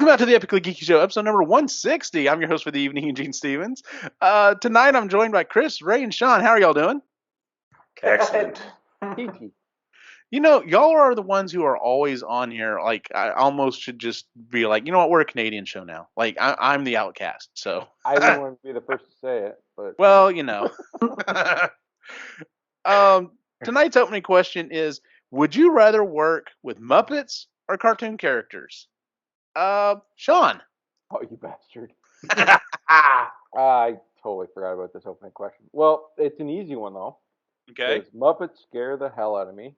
Welcome back to the Epically Geeky Show, episode number 160. I'm your host for the evening, Eugene Stevens. Tonight I'm joined by Chris, Ray, and Sean. How are y'all doing? Excellent. You know, y'all are the ones who are always on here. Like, I almost should just be like, you know what, we're a Canadian show now. Like, I'm the outcast, so. I didn't want to be the first to say it, but... Well, you know. Tonight's opening question is, would you rather work with Muppets or cartoon characters? Sean. Oh, you bastard. I totally forgot about this opening question. Well, it's an easy one, though. Okay. Because Muppets scare the hell out of me.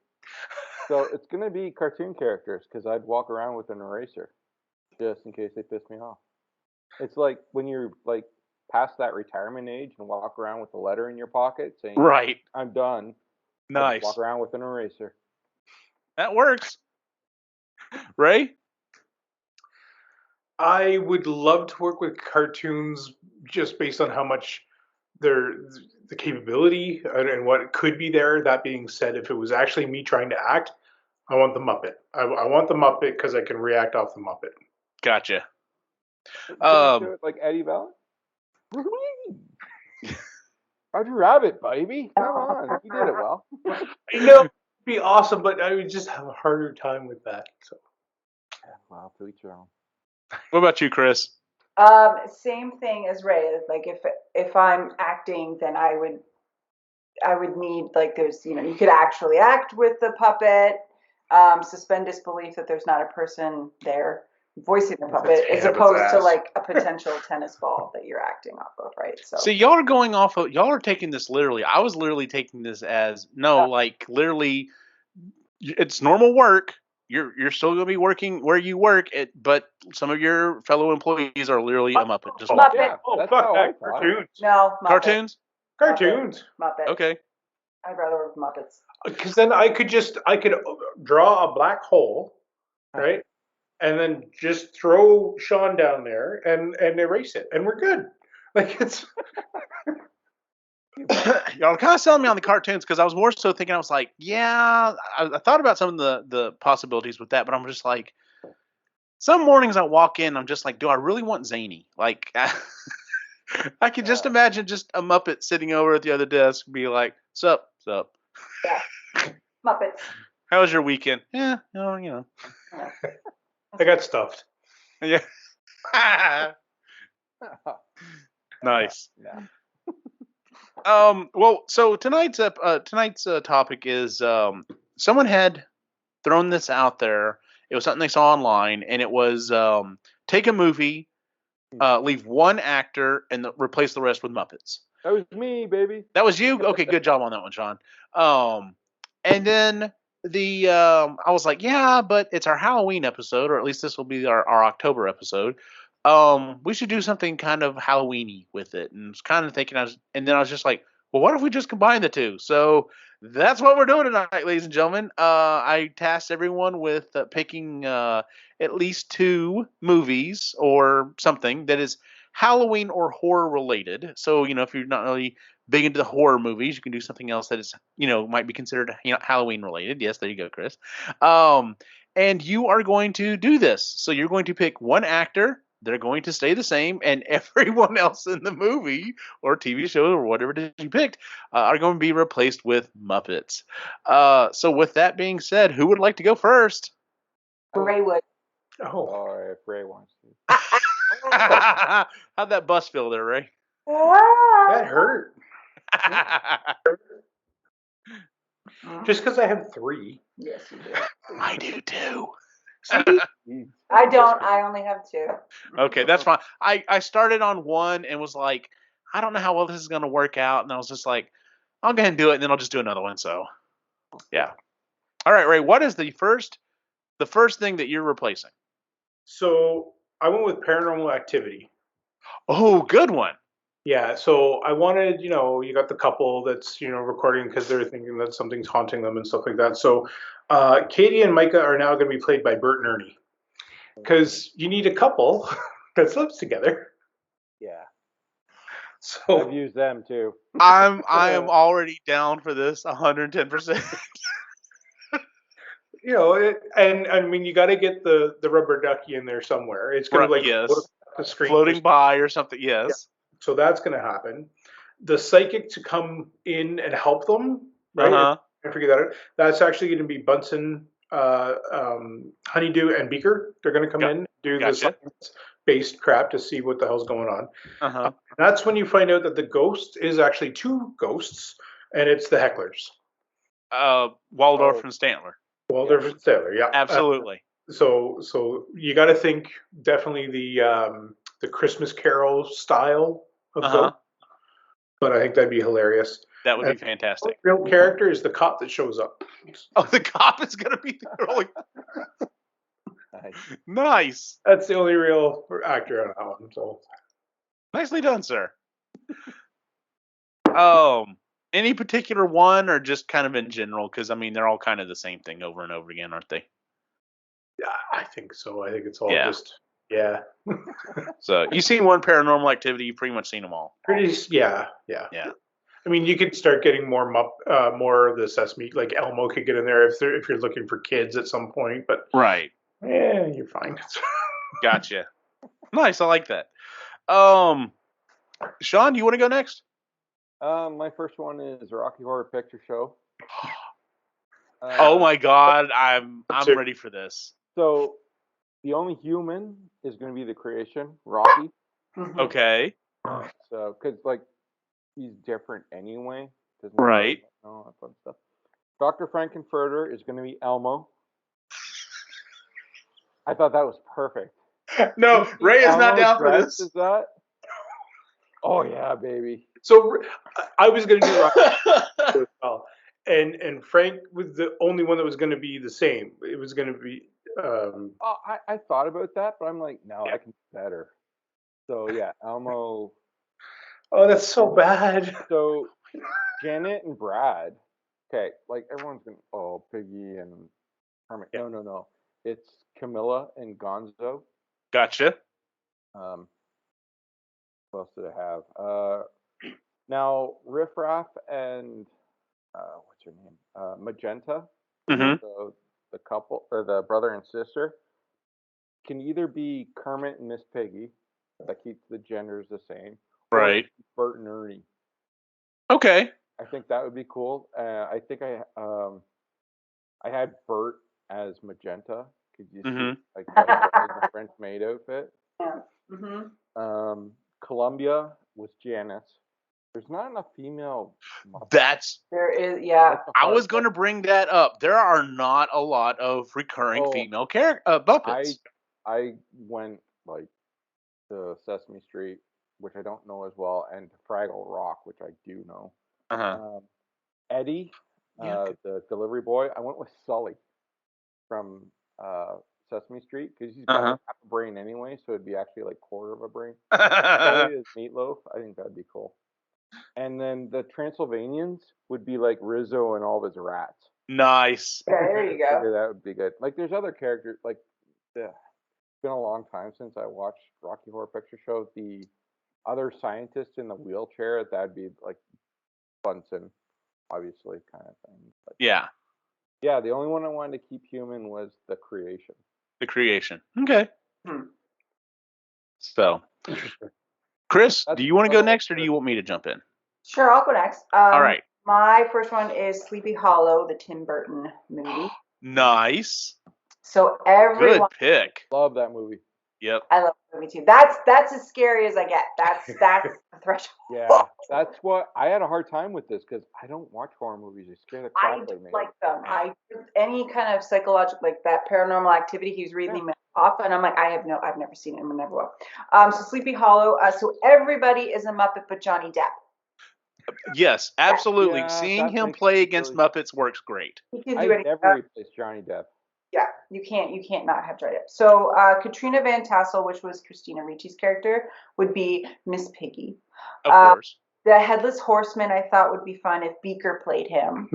So it's going to be cartoon characters, because I'd walk around with an eraser, just in case they piss me off. It's like when you're, like, past that retirement age and walk around with a letter in your pocket saying, right, I'm done. Nice. Walk around with an eraser. That works. Ray? I would love to work with cartoons just based on how much the capability and what could be there. That being said, if it was actually me trying to act, I want the Muppet. I want the Muppet because I can react off the Muppet. Gotcha. Can you do it like Eddie Valley? Roger Rabbit, baby. Come on. You did it well. I know it'd be awesome, but I would just have a harder time with that. So. Well, to each your own. What about you, Chris? Same thing as Ray. Like if I'm acting, then I would need, like, there's, you could actually act with the puppet, suspend disbelief that there's not a person there voicing the puppet, as opposed to like a potential tennis ball that you're acting off of, right? So y'all are going off of, y'all are taking this literally. I was literally taking this as like literally, it's normal work. You're still going to be working where you work, but some of your fellow employees are literally a Muppet. Just Muppet. Yeah, fuck that. Cartoons. No, Muppet. Cartoons? Cartoons. Muppet. Okay. I'd rather work with Muppets. Because then I could draw a black hole, right? And then just throw Sean down there and erase it, and we're good. Like, it's Y'all are kind of selling me on the cartoons, because I was more so thinking, I was like, yeah, I thought about some of the possibilities with that, but I'm just like, some mornings I walk in, I'm just like, do I really want zany? Like, I can just imagine just a Muppet sitting over at the other desk and be like, sup. Yeah. Muppets. How was your weekend? Yeah, you know. I got stuffed. Yeah. Nice. Yeah. Well, so tonight's topic is someone had thrown this out there. It was something they saw online, and it was take a movie, leave one actor, and replace the rest with Muppets. That was me, baby. That was you? Okay, good job on that one, Sean. And then I was like, yeah, but it's our Halloween episode, or at least this will be our October episode. We should do something kind of Halloween-y with it. And I was kind of thinking, and then I was just like, well, what if we just combine the two? So that's what we're doing tonight, ladies and gentlemen. I tasked everyone with picking at least 2 movies or something that is Halloween or horror related. So, if you're not really big into the horror movies, you can do something else that is, might be considered, Halloween related. Yes, there you go, Chris. And you are going to do this. So you're going to pick one actor. They're going to stay the same, and everyone else in the movie or TV show or whatever it is you picked are going to be replaced with Muppets. So with that being said, who would like to go first? Ray would. Oh, if Ray wants to. How'd that bus feel there, Ray? That hurt. Just because I have 3. Yes, you do. I do too. I don't. I only have 2. Okay, that's fine. I started on 1 and was like, I don't know how well this is going to work out. And I was just like, I'll go ahead and do it, and then I'll just do another one. So, yeah. All right, Ray, what is the first thing that you're replacing? So I went with Paranormal Activity. Oh, good one. Yeah, so I wanted, you got the couple that's, recording because they're thinking that something's haunting them and stuff like that. So Katie and Micah are now going to be played by Bert and Ernie, because you need a couple that lives together. Yeah. So I've used them too. I am already down for this 110%. you know, and I mean, you got to get the rubber ducky in there somewhere. It's going to like float Yes. across the screen. Floating by or something. Yes. So that's going to happen. The psychic to come in and help them, right? Uh-huh. I figure that out. That's actually going to be Bunsen, Honeydew, and Beaker. They're going to come in, do the Gotcha. science-based crap to see what the hell's going on. Uh-huh. That's when you find out that the ghost is actually two ghosts, and it's the hecklers. Waldorf and Stantler. Waldorf and Statler, yeah. Absolutely. So you got to think definitely the Christmas Carol style of ghost, but I think that'd be hilarious. That would be fantastic. The real character is the cop that shows up. Oh, the cop is going to be the Nice. That's the only real actor on that one. So Nicely done, sir. Any particular one, or just kind of in general? Because I mean, they're all kind of the same thing over and over again, aren't they? yeah, I think so. I think it's all Yeah. just yeah. So you've seen one Paranormal Activity, you've pretty much seen them all. Yeah. I mean, you could start getting more of the Sesame, like Elmo could get in there if you're looking for kids at some point. But Right. yeah, you're fine. Gotcha. Nice. I like that. Sean, do you want to go next? My first one is Rocky Horror Picture Show. Oh my God, I'm ready for this. So the only human is going to be the creation, Rocky. Okay. So because like he's different anyway. Right. All that fun stuff. Dr. Frankenfurter is going to be Elmo. I thought that was perfect. No, Ray is not down for this. Is that? Oh yeah, baby. So I was going to do Rocky as well, and Frank was the only one that was going to be the same. It was going to be. I thought about that, but I'm like, no, I can do better. So yeah, Elmo. Oh, that's so bad. So Janet and Brad. Okay, like everyone's gonna. Piggy and Hermit. Yeah. No. It's Camilla and Gonzo. Gotcha. What else did I have? Now Riff Raff and what's her name? Magenta. Mm-hmm. So the couple or the brother and sister can either be Kermit and Miss Piggy, that keeps the genders the same, Right. or Bert and Ernie. Okay. I think that would be cool. I think I had Bert as Magenta. Could you see like the French maid outfit? Yeah. Mm-hmm. Columbia was Janice. There's not enough female. There is, yeah. I was going to bring that up. There are not a lot of recurring female Muppets. I went like to Sesame Street, which I don't know as well, and to Fraggle Rock, which I do know. Eddie, the delivery boy. I went with Sully from Sesame Street because he's got half a brain anyway, so it'd be actually like quarter of a brain. Sully is Meatloaf. I think that'd be cool. And then the Transylvanians would be like Rizzo and all of his rats. Nice. Yeah, there you go. That would be good. Like there's other characters. Like it's been a long time since I watched Rocky Horror Picture Show. The other scientist in the wheelchair, that'd be like Bunsen, obviously, kind of thing. But, yeah. Yeah, the only one I wanted to keep human was the creation. The creation. Okay. So, Chris, do you want to go next, or do you want me to jump in? Sure, I'll go next. All right. My first one is Sleepy Hollow, the Tim Burton movie. Nice. So everyone. Good pick. Love that movie. Yep. I love the movie too. That's as scary as I get. That's the threshold. Yeah, that's what I had a hard time with this because I don't watch horror movies. They scare the crap out of me. Like them. Any kind of psychological, like that Paranormal Activity. He's reading me off, and I'm like, I've never seen it, and never will. So Sleepy Hollow. So everybody is a Muppet, but Johnny Depp. Yes, absolutely. Yeah, seeing him play against Muppets works great. He can do I never replaced Johnny Depp. Yeah, you can't not have Johnny Depp. So Katrina Van Tassel, which was Christina Ricci's character, would be Miss Piggy. Of course. The Headless Horseman I thought would be fun if Beaker played him.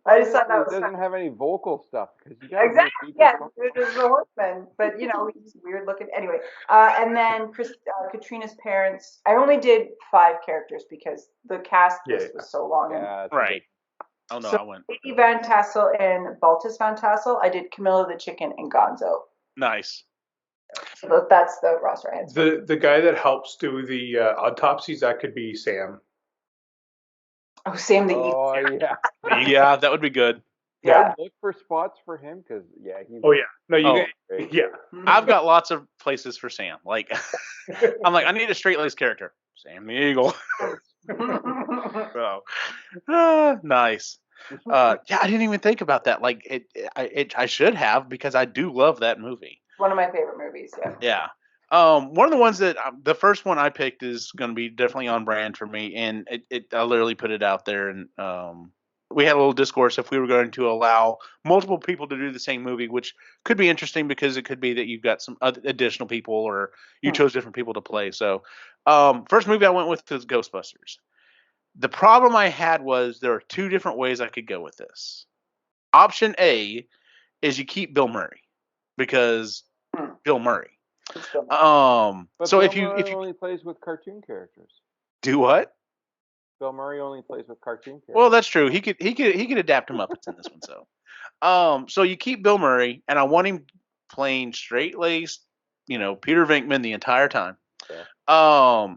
I just thought that It was doesn't funny. have any vocal stuff because you got Exactly. Yeah, it is the horseman, but he's weird looking. Anyway, and then Katrina's parents. I only did 5 characters because the cast list was so long. Yeah, it's Right. Oh no, So I went Lady Van Tassel and Baltus Van Tassel. I did Camilla the Chicken and Gonzo. nice. So that's the roster I had. The guy that helps do the autopsies, that could be Sam. Oh, Sam the Evil. Oh yeah. Yeah, that would be good. Yeah. I'd look for spots for him because he. Oh yeah. No, you. Oh. Yeah. I've got lots of places for Sam. Like, I'm like, I need a straight laced character. Sam the Eagle. So, nice. Yeah, I didn't even think about that. Like, I should have because I do love that movie. One of my favorite movies. Yeah. Yeah. One of the ones that the first one I picked is going to be definitely on brand for me, and I literally put it out there, and we had a little discourse if we were going to allow multiple people to do the same movie, which could be interesting because it could be that you've got some additional people or you chose different people to play. So, first movie I went with was Ghostbusters. The problem I had was there are 2 different ways I could go with this. Option A is you keep Bill Murray because Bill Murray. But So Bill if you Murray only plays with cartoon characters. do what? Bill Murray only plays with cartoon characters. Well, that's true. He could adapt to Muppets in this one. So you keep Bill Murray, and I want him playing straight laced, Peter Venkman the entire time. Yeah.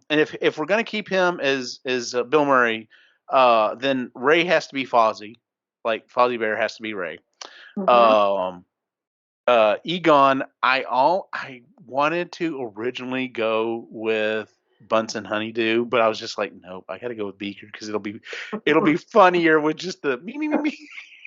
And if we're gonna keep him as Bill Murray, then Ray has to be Fozzie, like Fozzie Bear has to be Ray. Um, Egon, I wanted to originally go with Bunsen Honeydew, but I was just like, nope, I got to go with Beaker because it'll be funnier with just the me me me me.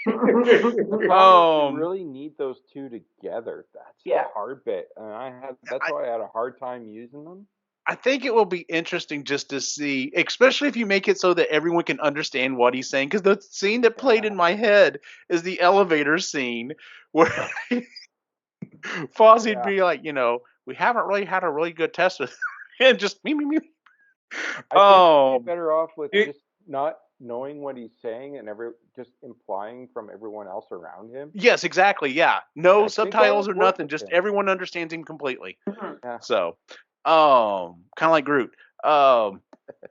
You really need those 2 together. That's Yeah. the hard bit, and that's why I had a hard time using them. I think it will be interesting just to see, especially if you make it so that everyone can understand what he's saying. Because the scene that played in my head is the elevator scene where Fozzie'd be like, we haven't really had a really good test with, and just me me me. I think you'd be better off with just not knowing what he's saying and just implying from everyone else around him. Yes, exactly. Yeah, no subtitles or work nothing. with Just him. everyone understands him completely. Yeah. So, kind of like Groot.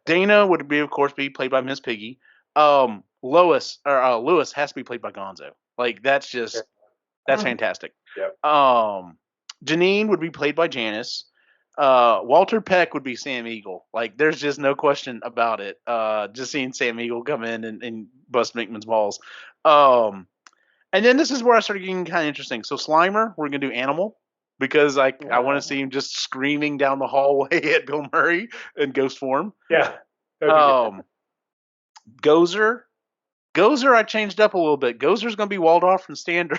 Dana would of course be played by Miss Piggy. Lois or Lewis has to be played by Gonzo. Like that's fantastic. Yep. Janine would be played by Janice. Walter Peck would be Sam Eagle. Like there's just no question about it. Just seeing Sam Eagle come in and bust Minkman's balls. And then this is where I started getting kind of interesting. So Slimer, we're gonna do Animal because I want to see him just screaming down the hallway at Bill Murray in ghost form. Yeah. Gozer, I changed up a little bit. Gozer's gonna be Waldorf and Statler.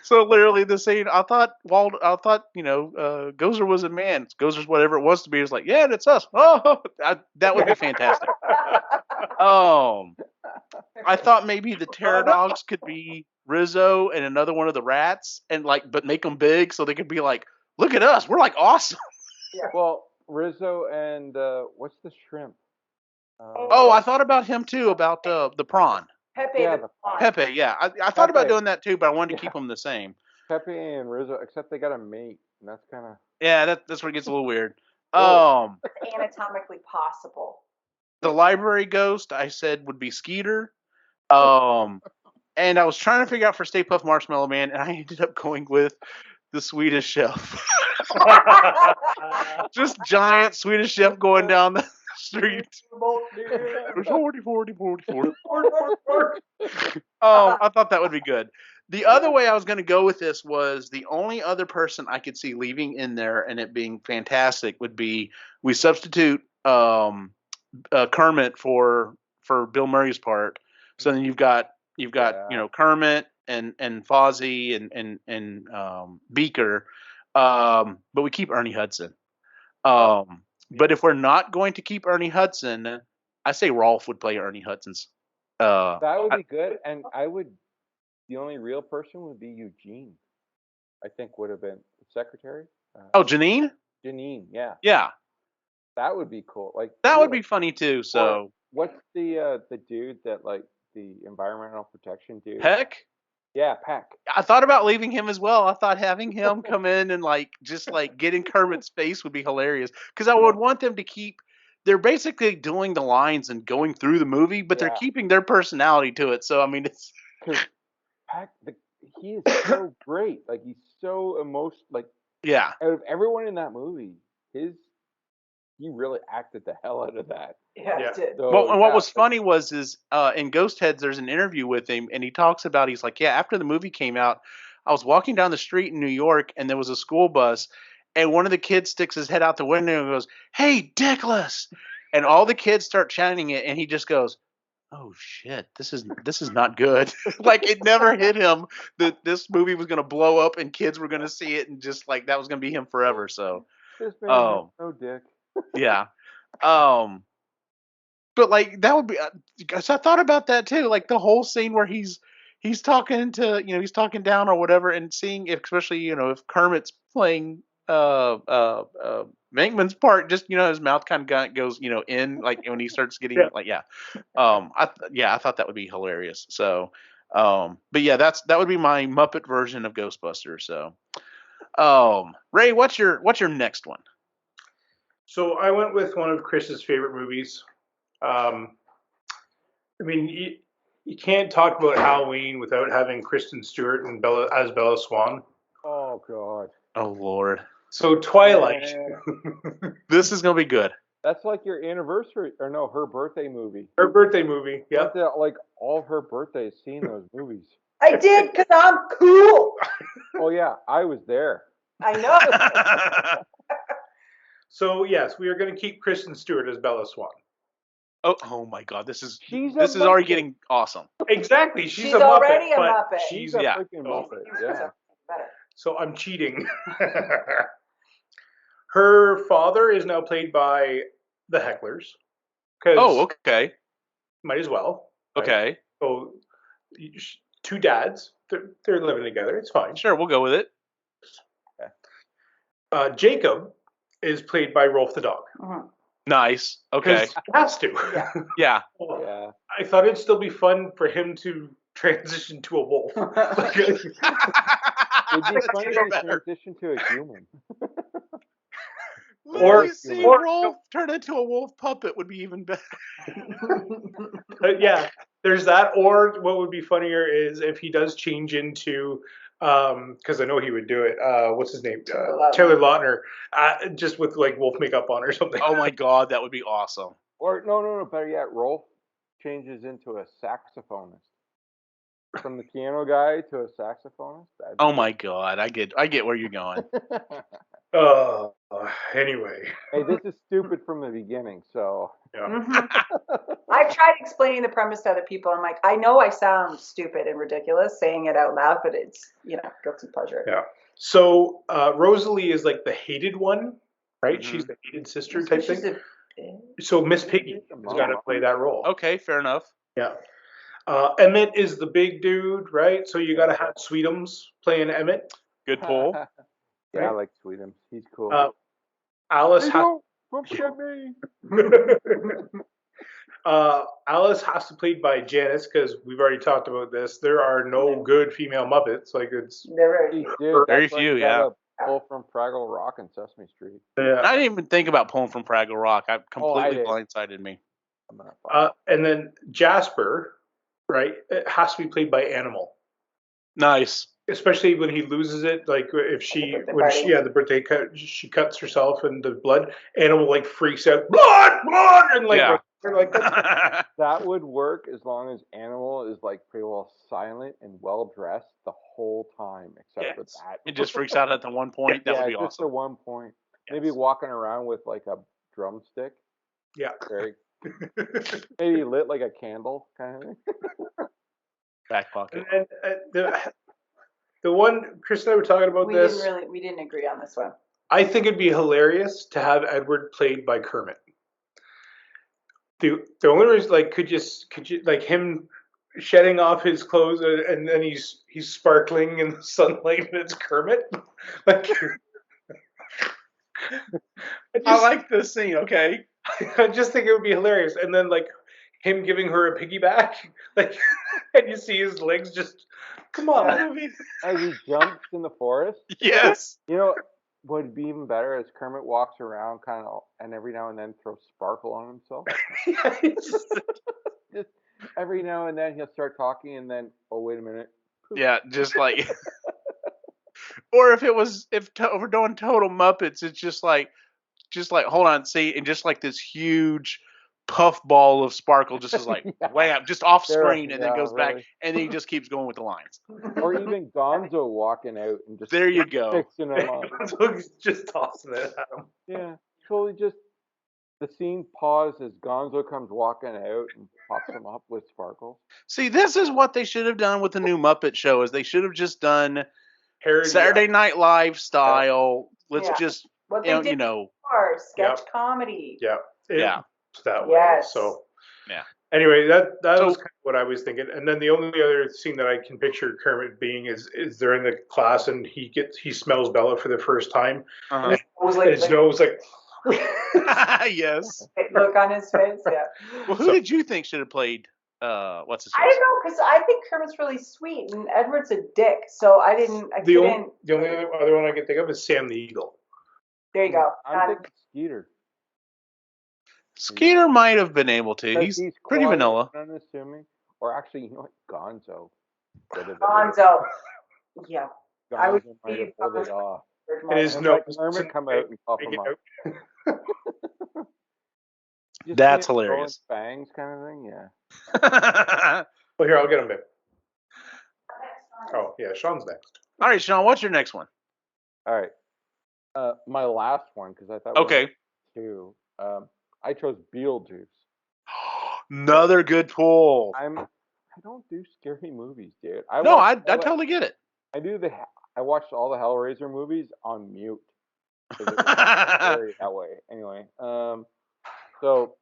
So literally the scene, I thought Gozer was a man. Gozer's whatever it was to be. It's like, yeah, it's us. Oh, that would be fantastic. I thought maybe the Terror Dogs could be Rizzo and another one of the rats, and but make them big so they could be like, look at us, we're like awesome. Yeah. Well, Rizzo and what's the shrimp? I thought about him too, about the prawn. Pepe. Yeah, the prawn. Pepe, yeah. I thought about Pepe. doing that too, but I wanted to keep them the same. Pepe and Rizzo, except they got a mate, and that's kind of that's where it gets a little weird. It's anatomically possible. The library ghost I said would be Skeeter. And I was trying to figure out for Stay Puft Marshmallow Man, and I ended up going with the Swedish Chef. Just giant Swedish Chef going down the street. 40, 40, 40, 40. I thought that would be good. The other way I was going to go with this was the only other person I could see leaving in there and it being fantastic would be we substitute Kermit for Bill Murray's part. So then you've got Kermit and Fozzie and Beaker, but we keep Ernie Hudson. But if we're not going to keep Ernie Hudson, I say Rolf would play Ernie Hudson's. that would be good, and the only real person would be Eugene. I think would have been the secretary. Janine? Janine, yeah. Yeah. That would be cool. Like that would be funny too. So What's the dude that like the environmental protection dude? Heck, Yeah, Peck. I thought about leaving him as well. I thought having him come in and like just like get in Kermit's face would be hilarious because I would want them to keep. They're basically doing the lines and going through the movie, but they're Yeah. keeping their personality to it. So I mean, it's Because Peck, he is so great. Like he's so emotional. Like yeah. out of everyone in that movie, he really acted the hell out of that. Yeah, Yeah. it did. So, Well, and what yeah, was funny was in Ghost Heads, there's an interview with him, and he talks about he's like, yeah, after the movie came out, I was walking down the street in New York, and there was a school bus, and one of the kids sticks his head out the window and goes, "Hey, Dickless!" And all the kids start chanting it, and he just goes, "Oh shit, this is not good." Like it never hit him that this movie was gonna blow up and kids were gonna see it, and just like that was gonna be him forever. So, this man has um, no dick. yeah. Um, but like that would be, cause I thought about that too. Like the whole scene where he's talking to he's talking down or whatever, and seeing if, especially if Kermit's playing Venkman's part, just his mouth kind of goes in like when he starts getting Yeah. like I thought that would be hilarious. So but yeah, that would be my Muppet version of Ghostbusters. So Ray, what's your next one? So I went with one of Chris's favorite movies. Um, I mean, you can't talk about Halloween without having Kristen Stewart and Bella Swan. Oh god. Oh Lord, So Twilight. this is gonna be good. That's like your anniversary, or no, her birthday movie. Her birthday movie. You Yeah. went to, like all of her birthdays seeing those movies. I did because I'm cool. Oh yeah, I was there. I know. So yes, we are going to keep Kristen Stewart as Bella Swan. Oh my God, this is She's this a is already Muppet. getting awesome. Exactly. She's a Muppet, already a but Muppet. She's a yeah. freaking Oh. Muppet. Yeah. Better. So I'm cheating. Her father is now played by the Hecklers. Oh, okay, Might as well. right? okay, So two dads. They're living together. It's fine. sure, we'll go with it. Jacob is played by Rolf the dog. Nice. Okay. 'Cause he has to. Yeah. Yeah. Yeah. I thought it'd still be fun for him to transition to a wolf. It'd be That's funny even to better. transition to a human. Literally seeing or- Rolf turn into a wolf puppet would be even better. But yeah, there's that. Or what would be funnier is if he does change into, because I know he would do it. What's his name? Taylor Lautner, just with like wolf makeup on or something. Oh my God, that would be awesome. Or no, better yet, Rolf changes into a saxophonist. From the piano guy to a saxophonist. Oh my God, I get where you're going. Anyway. Hey, this is stupid from the beginning, so. Yeah. I've tried explaining the premise to other people. I'm like, I know I sound stupid and ridiculous saying it out loud, but it's, guilty pleasure. Yeah. So Rosalie is like the hated one, right? Mhm. She's the hated sister type She's thing. a- So Miss Piggy has got to play that role. Okay, fair enough. Yeah. Emmett is the big dude, right? So you got to have Sweetums playing Emmett. Good pull. Yeah, I like Sweetums. He's cool. Alice Hey, has don't forget me. Alice has to be played by Janice because we've already talked about this. There are no good female Muppets. Like it's They're very Dude, cute. Very that's like few, you yeah. gotta pull from Fraggle Rock and Sesame Street. yeah. I didn't even think about pulling from Fraggle Rock. I completely did. blindsided me. I'm gonna find And then Jasper, right? It has to be played by Animal. Nice. Especially when he loses it, like if the birthday cut, she cuts herself and the blood, Animal like freaks out, blood, and like, Yeah. they're like That would work as long as Animal is like pretty well silent and well dressed the whole time, except for Yes. that. It just freaks out at the one point. That yeah, would be just the awesome. one point. Maybe Yes. walking around with like a drumstick, yeah. very maybe lit like a candle kind of thing. Back pocket. And the one Chris and I were talking about We this. didn't agree on this one. I think it'd be hilarious to have Edward played by Kermit. The only reason, like, could you like him shedding off his clothes and then he's sparkling in the sunlight and it's Kermit, like. I like this scene. Okay. I just think it would be hilarious, and then like him giving her a piggyback, like, and you see his legs just come on, Yeah. movie. As he jumps in the forest. Yes. You know what would be even better is Kermit walks around kind of, and every now and then throws sparkle on himself. Yeah, it's just- Just every now and then he'll start talking, and then wait a minute. Yeah, just like, or if we're doing total Muppets, it's just like hold on, see, and just like this huge puff ball of sparkle just is like Yeah. wham, just off There, screen, and then yeah, goes back, really. and then he just keeps going with the lines. Or even Gonzo walking out and just There you go. fixing him up. so he's just tossing it at him. Yeah, totally. Just the scene pauses. Gonzo comes walking out and pops him up with sparkles. See, this is what they should have done with the new Muppet show. Is they should have just done Parody, Saturday Night Live style. Let's Yeah. just What they did before, sketch comedy. Yeah, Yeah. it's that way. Yes. So Yeah. Anyway, that So- was kind of what I was thinking. And then the only other scene that I can picture Kermit being is they're in the class and he smells Bella for the first time. Uh-huh. And his nose like Yes. Look on his face. Yeah. Well, who did you think should have played? What's his I face? don't know because I think Kermit's really sweet and Edward's a dick, so I couldn't. the only other one I can think of is Sam the Eagle. There you go. I'm thinking Skeeter. Skeeter might have been able to. Because He's pretty quiet vanilla. and unassuming. Or actually, you know what? Gonzo. Gonzo. Yeah. I would Gonzo might have see pulled it off. And his And nose let Kermit come out and pop him up. Just That's seeing him growing hilarious. fangs kind of thing, yeah. Well, here, I'll get him, babe. Oh, yeah, Sean's next. All right, Sean, what's your next one? All right. My last one, because I thought we Okay. had two. I chose Beetlejuice. Another good pull. I don't do scary movies, dude. No, I totally get it. I watched all the Hellraiser movies on mute. 'Cause it was scary that way. Anyway, so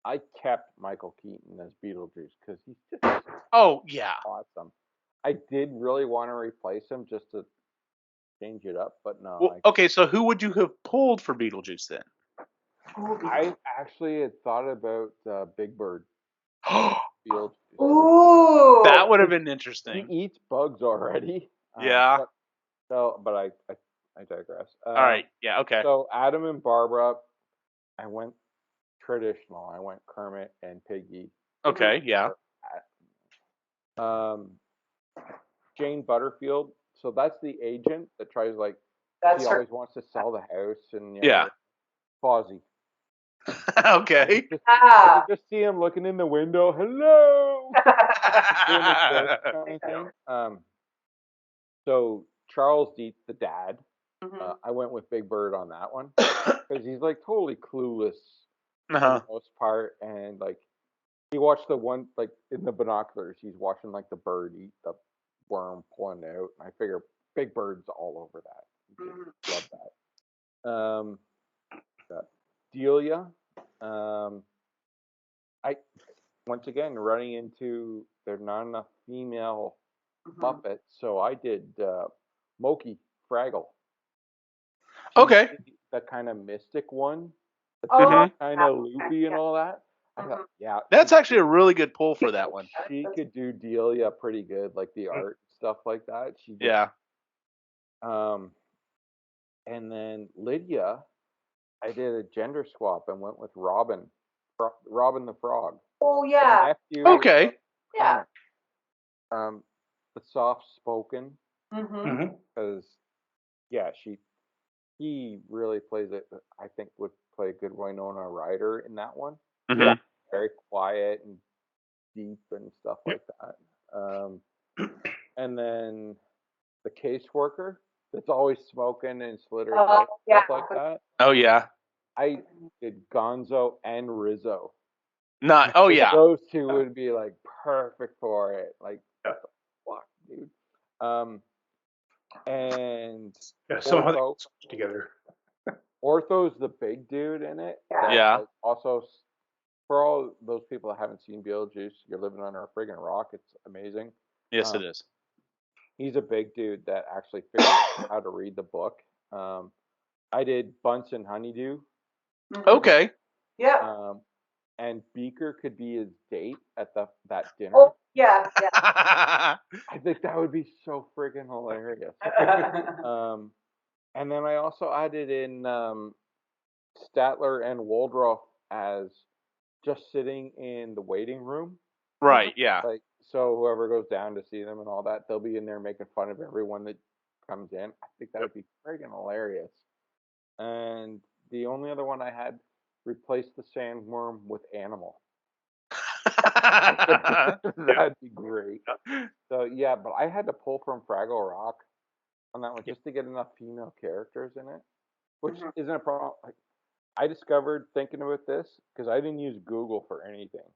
I kept Michael Keaton as Beetlejuice because he's just Oh, yeah. awesome. I did really want to replace him just to change it up, but no. Well, okay, so who would you have pulled for Beetlejuice then? I actually had thought about Big Bird. Beetlejuice. Ooh. That would have been He interesting. eats bugs already. Yeah. But I digress. All right. Yeah, okay. So Adam and Barbara, I went traditional. I went Kermit and Piggy. Okay, yeah. Jane Butterfield. So that's the agent that tries like That's he her. always wants to sell the house and Yeah. Fozzie. Okay. I could just see him looking in the window. Hello. Doing the joke kind of thing. So Charles Dietz, the dad. I went with Big Bird on that one because he's like totally clueless for Uh-huh. the most part, and like he watched the one like in the binoculars. He's watching like the bird eat the worm pulling out. And I figure Big Bird's all over that. Love that. Got Delia. I once again running into there's not enough female Muppets, so I did Moki Fraggle. Okay. That kind of mystic one. Oh, Kind of loopy and all that. I thought, yeah. That's actually a really good pull for that one. She could do Delia pretty good, like the art stuff like that. She did. Yeah. And then Lydia, I did a gender swap and went with Robin, Robin the Frog. Oh yeah. Nephew, Okay. Yeah. The soft spoken, Mm-hmm. because yeah, he really plays it. I think would play a good Winona Ryder in that one. Mhm. Very quiet and deep and stuff like that. And then the caseworker that's always smoking and slithering Oh, stuff yeah. like that. Oh yeah. I did Gonzo and Rizzo. Not. Oh yeah. Those two would be like perfect for it. Like, what the fuck, dude. And Yeah, somehow they Ortho, switch together. Ortho's the big dude in it. that, Yeah. like, also, for all those people that haven't seen Beetlejuice, you're living under a friggin' rock. It's amazing. Yes, it is. He's a big dude that actually figured out how to read the book. I did Bunsen Honeydew. Okay. Yeah. and Beaker could be his date at that dinner. Oh, yeah. I think that would be so friggin' hilarious. And then I also added in Statler and Waldorf as just sitting in the waiting room. Right, yeah. Like, so whoever goes down to see them and all that, they'll be in there making fun of everyone that comes in. I think that would be friggin' hilarious. And the only other one I had, replace the sandworm with animal. That'd be great. So yeah, but I had to pull from Fraggle Rock on that one just to get enough female characters in it, which isn't a problem. Like, I discovered thinking about this because I didn't use Google for anything.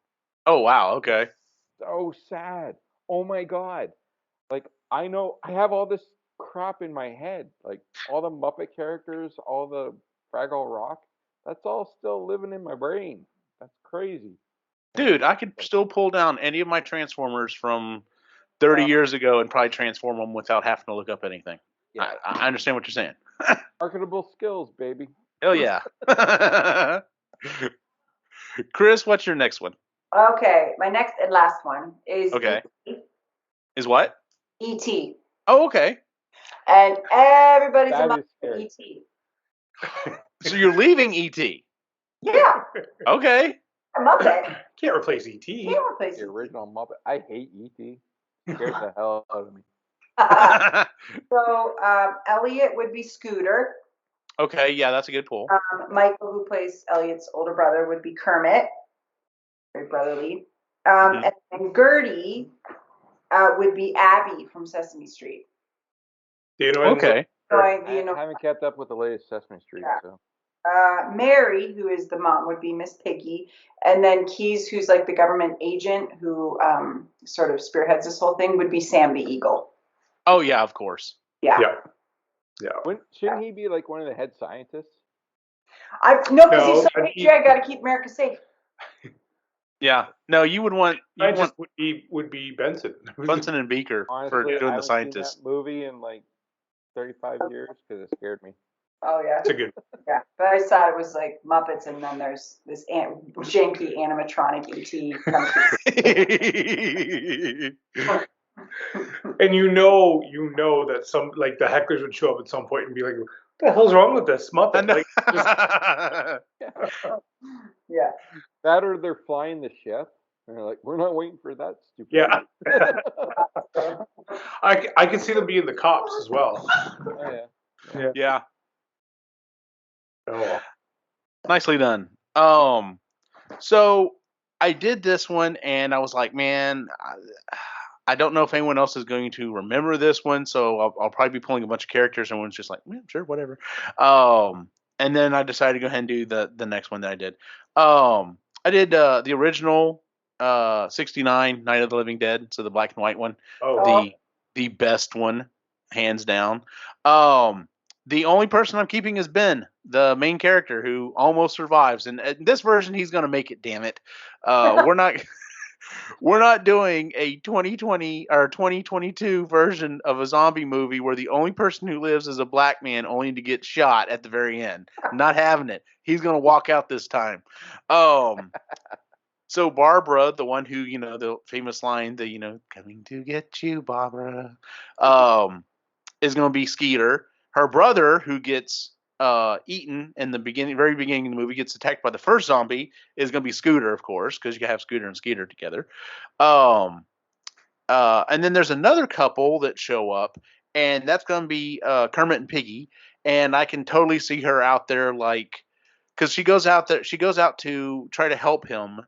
Oh wow, okay. So sad. Oh my god. Like I know I have all this crap in my head, like all the Muppet characters, all the Fraggle Rock. That's all still living in my brain. That's crazy. Dude, I could still pull down any of my Transformers from 30 years ago and probably transform them without having to look up anything. Yeah. I understand what you're saying. Marketable skills, baby. Hell yeah. Chris, what's your next one? Okay, my next and last one is Okay. Is what? E.T. Oh, okay. And everybody's a That Muppet is scary. E.T. So you're leaving ET. Yeah, Okay. a Muppet. Can't replace ET. Can't replace The E.T. original Muppet. I hate E.T. Scares the hell out of me. So Elliot would be Scooter. Okay, yeah, that's a good pull. Michael, who plays Elliot's older brother, would be Kermit, very brotherly. And Gertie would be Abby from Sesame Street. Do you know Okay. Going, I haven't kept up with the latest Sesame Street, so. Mary, who is the mom, would be Miss Piggy, and then Keys, who's like the government agent who sort of spearheads this whole thing, would be Sam the Eagle. Oh yeah, of course. Yeah. Shouldn't he be like one of the head scientists? No, because he's so rich, I got to keep America safe. Yeah. No, you would want would be Benson. Bunsen and Beaker Honestly, for doing I the haven't scientists. seen that movie in like 35 years because it scared me. Oh yeah. It's a good. Yeah, but I thought it was like Muppets, and then there's this janky animatronic ET. And you know that some like the hecklers would show up at some point and be like, "What the hell's wrong with this Muppet?" Like, Yeah. That or they're flying the ship and they're like, we're not waiting for that stupid. yeah. I can see them being the cops as well. Oh, yeah. Yeah. Oh. Nicely done. So I did this one and I was like, man, I don't know if anyone else is going to remember this one, so I'll probably be pulling a bunch of characters and everyone's just like, yeah, sure, whatever. And then I decided to go ahead and do the next one that I did. I did the original 69 Night of the Living Dead, so the black and white one. Oh. The best one, hands down. The only person I'm keeping is Ben, the main character who almost survives. And in this version, he's going to make it, damn it. We're not doing a 2020 or 2022 version of a zombie movie where the only person who lives is a black man only to get shot at the very end. Not having it. He's going to walk out this time. So Barbara, the one who, the famous line, coming to get you, Barbara, is going to be Skeeter. Her brother, who gets eaten in the very beginning of the movie, gets attacked by the first zombie, is going to be Scooter, of course, because you have Scooter and Skeeter together. And then there's another couple that show up, and that's going to be Kermit and Piggy. And I can totally see her out there, like, because she goes out to try to help him.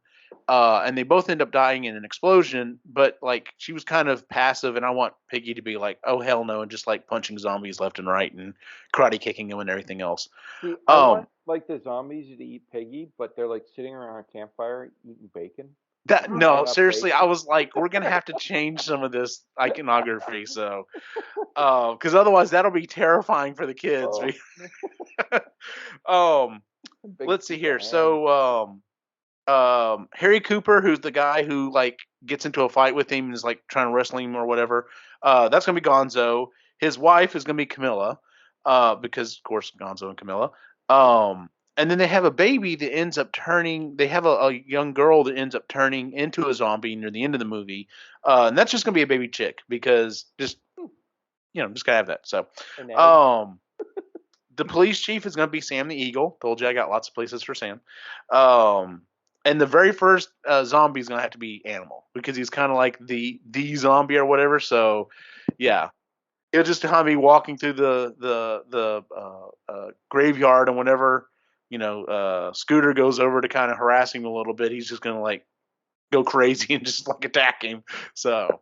And they both end up dying in an explosion, but like she was kind of passive, and I want Piggy to be like, oh hell no, and just like punching zombies left and right and karate kicking them and everything else. See, I want like the zombies to eat Piggy, but they're like sitting around a campfire eating bacon. No, seriously, I was like, we're gonna have to change some of this iconography, so because otherwise that'll be terrifying for the kids. Let's see here. So Harry Cooper, who's the guy who like gets into a fight with him and is like trying to wrestle him or whatever, that's gonna be Gonzo. His wife is gonna be Camilla, because of course Gonzo and Camilla. And then they have a baby that ends up turning. They have a young girl that ends up turning into a zombie near the end of the movie, and that's just gonna be a baby chick because just gotta have that. So, An egg. um, the police chief is gonna be Sam the Eagle. Told you I got lots of places for Sam. And the very first zombie is gonna have to be Animal because he's kind of like the zombie or whatever. So, yeah, he'll just kind of be walking through the graveyard, and whenever Scooter goes over to kind of harass him a little bit, he's just gonna like go crazy and just like attack him. So,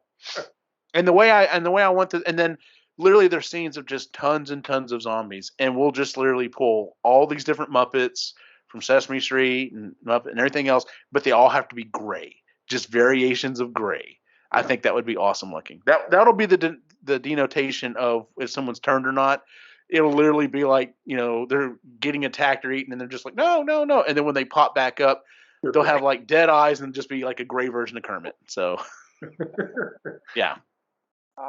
and the way I want to, and then literally there's scenes of just tons and tons of zombies, and we'll just literally pull all these different Muppets from Sesame Street and Muppet and everything else, but they all have to be gray, just variations of gray. I think that would be awesome looking. That'll be the denotation of if someone's turned or not. It'll literally be like they're getting attacked or eaten, and they're just like no no no, and then when they pop back up, they'll have like dead eyes and just be like a gray version of Kermit. So yeah.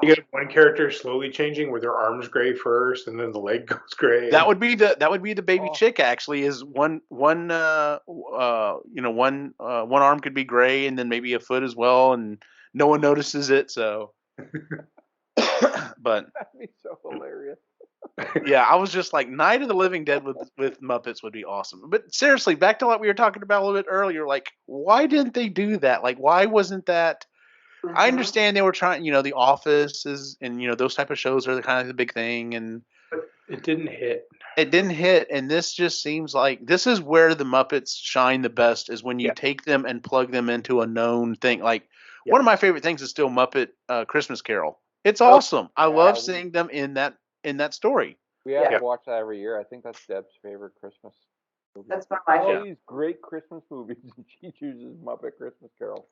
You get one character slowly changing where their arms gray first, and then the leg goes gray. That would be the baby chick. Actually, is one arm could be gray, and then maybe a foot as well, and no one notices it. So, but That'd be so hilarious. yeah, I was just like Night of the Living Dead with Muppets would be awesome. But seriously, back to what we were talking about a little bit earlier. Like, why didn't they do that? Like, why wasn't that? I understand they were trying. The Office is, and those type of shows are the kind of the big thing, and It didn't hit. it didn't hit, and this just seems like this is where the Muppets shine the best is when you Yeah. take them and plug them into a known thing. Like Yeah. one of my favorite things is still Muppet Christmas Carol. It's awesome. I yeah, love seeing them in that story. We have Yeah. to watch that every year. I think that's Deb's favorite Christmas movie. That's one of my All favorites. these great Christmas movies, and she chooses Muppet Christmas Carol.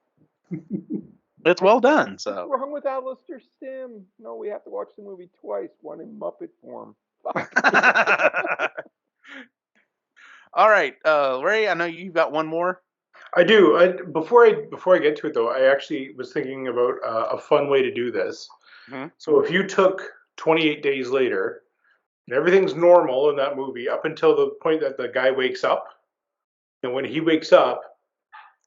It's well done. So What's wrong with Alistair Sim? No, we have to watch the movie twice, one in Muppet form. all right, Ray, I know you've got one more. I do. Before I get to it though, I actually was thinking about a fun way to do this. Mhm. So if you took 28 days later and everything's normal in that movie up until the point that the guy wakes up, and when he wakes up,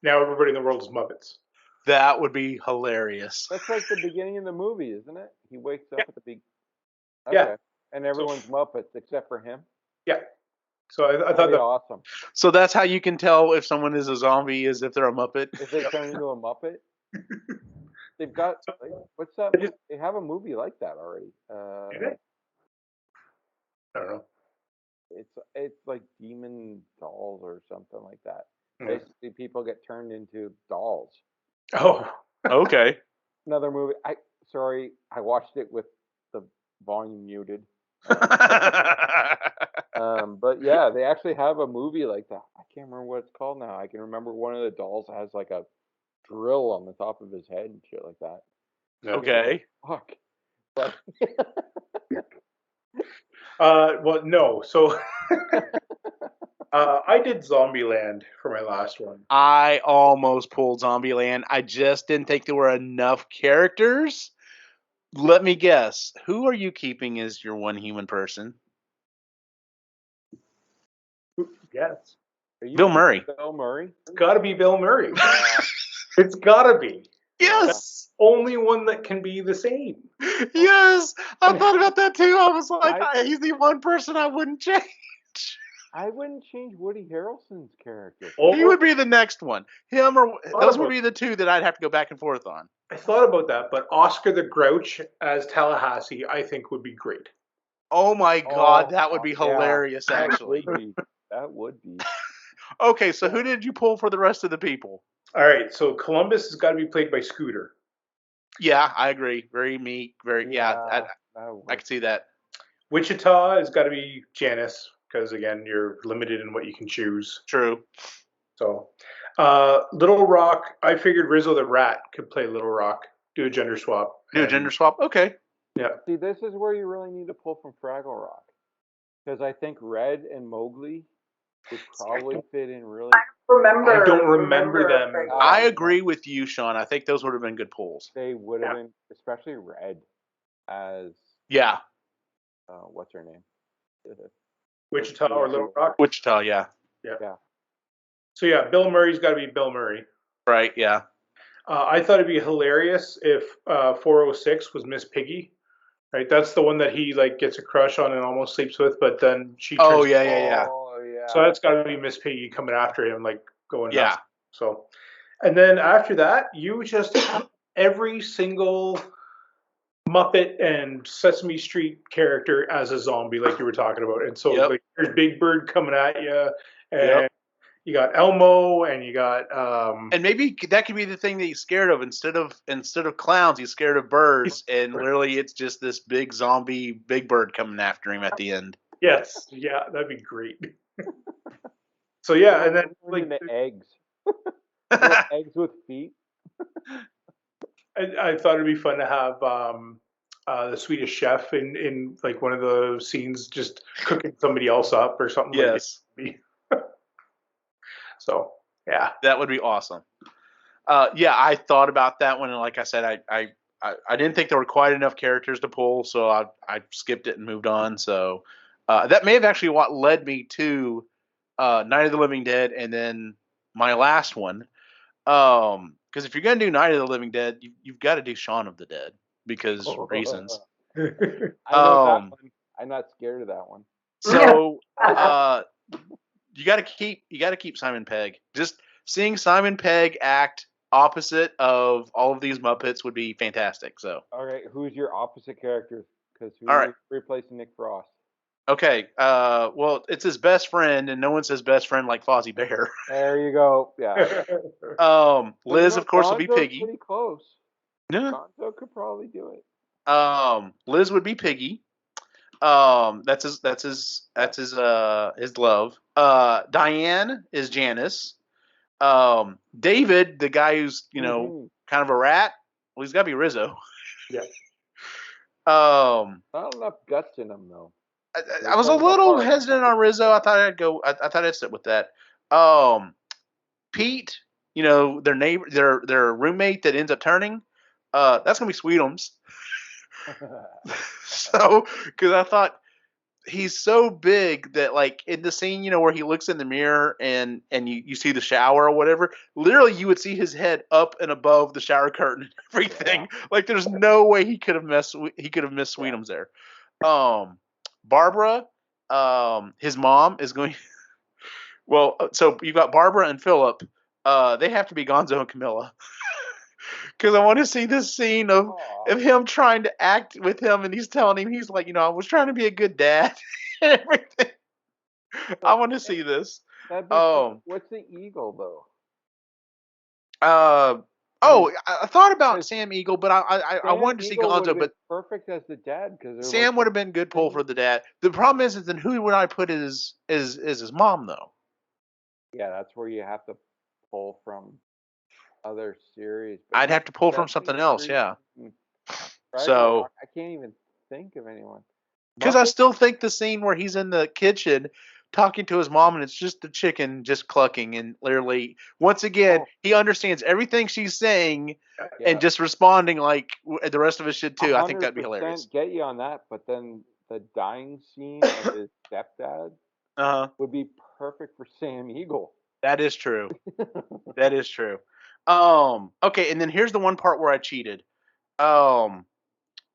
now everybody in the world is Muppets. That would be hilarious. That's like the beginning of the movie, isn't it? He wakes up Yeah. at the beginning. Yeah. Okay. And everyone's Muppets except for him. Yeah. So I That'd thought be that awesome. So that's how you can tell if someone is a zombie is if they're a Muppet. If they turn into a Muppet, they've got like, what's that? They have a movie like that already. Yeah. I don't know. It's like Demon Dolls or something like that. Yeah. Basically, people get turned into dolls. Oh, Okay. Another movie. I watched it with the volume muted. But yeah, they actually have a movie like that. I can't remember what it's called now. I can remember one of the dolls has like a drill on the top of his head and shit like that. Okay. Fuck. But well, no. So I did Zombieland for my last one. I almost pulled Zombieland. I just didn't think there were enough characters. Let me guess. Who are you keeping as your one human person? Yes, are you Bill Murray. Bill Murray? it's got to be Bill Murray. Yeah. It's got to be. Yes. Only one that can be the same. Yes. I thought about that too. I was like, he's the one person I wouldn't change. I wouldn't change Woody Harrelson's character. Oh, He would be the next one. Him or those would be the two that I'd have to go back and forth on. I thought about that, but Oscar the Grouch as Tallahassee, I think would be great. Oh my God, Oh, that would be yeah. hilarious, actually. That would be. Okay, so who did you pull for the rest of the people? All right, so Columbus has got to be played by Scooter. Yeah, I agree. Very meek. Very I That could see that. Wichita has got to be Janice, because again, you're limited in what you can choose. True. So, Little Rock, I figured Rizzo the Rat could play Little Rock, do a gender swap. Do a gender swap. Okay. Yeah. See, this is where you really need to pull from Fraggle Rock, because I think Red and Mowgli would probably fit in really. I don't remember them. I agree with you, Sean. I think those would have been good pulls. They would have been, especially Red, as Yeah. what's her name? Wichita or Little Rock. Wichita, yeah. Yeah. So yeah, Bill Murray's got to be Bill Murray. Right, yeah. I thought it'd be hilarious if 406 was Miss Piggy. Right, that's the one that he like gets a crush on and almost sleeps with, but then she Oh, turns. yeah. Oh yeah. So that's got to be Miss Piggy coming after him, like going Yeah. nuts. So, and then after that, you just have every single Muppet and Sesame Street character as a zombie, like you were talking about. And so, Yep. like, there's Big Bird coming at you, and Yep. you got Elmo, and you got And maybe that could be the thing that he's scared of. Instead of clowns, he's scared of birds, and literally it's just this big zombie Big Bird coming after him at the end. yes, yeah, that'd be great. So yeah, and then like the eggs. Little eggs with feet. I thought it'd be fun to have the Swedish chef in like one of the scenes just cooking somebody else up or something Yes. like that. So yeah, That would be awesome. Yeah, I thought about that one, and like I said, I didn't think there were quite enough characters to pull, so I skipped it and moved on. So that may have actually what led me to Night of the Living Dead, and then my last one. Because if you're gonna do Night of the Living Dead, you've got to do Shaun of the Dead because reasons. I know that one. I'm not scared of that one. So you got to keep Simon Pegg. Just seeing Simon Pegg act opposite of all of these Muppets would be fantastic. So All right, who's your opposite character? Because who's All right. replacing Nick Frost? okay, well it's his best friend, and no one says best friend like Fozzie Bear. There you go. Yeah. Liz, of course, will be Gonzo's Piggy. Pretty close. Yeah. Gonzo could probably do it. Liz would be Piggy. That's his love. Diane is Janice. David, the guy who's kind of a rat, well, he's got to be Rizzo. Yeah. Not enough guts in him though. I was a little hesitant on Rizzo. I thought I'd go. I thought I'd sit with that. Pete, their neighbor, their roommate that ends up turning. That's gonna be Sweetums. So, because I thought he's so big that, like, in the scene, where he looks in the mirror and you see the shower or whatever, literally you would see his head up and above the shower curtain and everything. Yeah. Like, there's no way he could have missed Sweetums there. Barbara, his mom is going. Well, so you've got Barbara and Philip. They have to be Gonzo and Camilla. Because I want to see this scene of him trying to act with him, and he's telling him, he's like, I was trying to be a good dad and everything. I want to see this. What's the eagle though? I thought about Sam Eagle, but I wanted to see Gonzo, but perfect as the dad because Sam would have been good pull for the dad. The problem is then who would I put as his mom though? Yeah, that's where you have to pull from other series. I'd have to pull from something else, yeah. So I can't even think of anyone. Because I still think the scene where he's in the kitchen talking to his mom and it's just the chicken just clucking, and literally once again he understands everything she's saying and just responding like the rest of us should too. I think that'd be hilarious. Get you on that, but then the dying scene of his stepdad would be perfect for Sam Eagle. That is true. That is true. Okay, and then here's the one part where I cheated.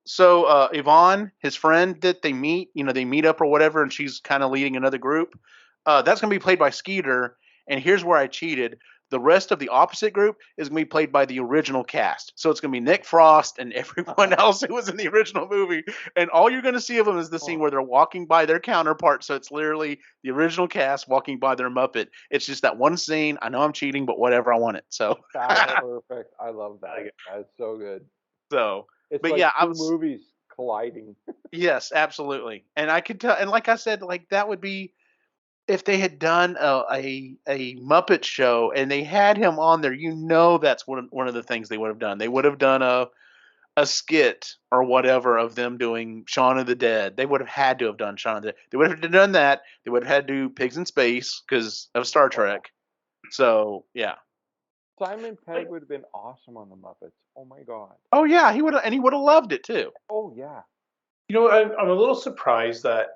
So Yvonne, his friend that they meet, they meet up or whatever, and she's kind of leading another group. That's going to be played by Skeeter, and here's where I cheated. The rest of the opposite group is going to be played by the original cast. So it's going to be Nick Frost and everyone else who was in the original movie. And all you're going to see of them is the scene where they're walking by their counterpart. So it's literally the original cast walking by their Muppet. It's just that one scene. I know I'm cheating, but whatever, I want it. So that's perfect. I love that. That's so good. So, it's but like yeah, two movies colliding. Yes, absolutely. And I could tell, and like I said, like that would be if they had done a Muppet show and they had him on there. That's one of the things they would have done. They would have done a skit or whatever of them doing Shaun of the Dead. They would have had to have done Shaun of the Dead. They would have done that. They would have had to do Pigs in Space because of Star Trek. So yeah. Simon Pegg would have been awesome on the Muppets. Oh my god. Oh yeah, he would have loved it too. Oh yeah. I'm a little surprised that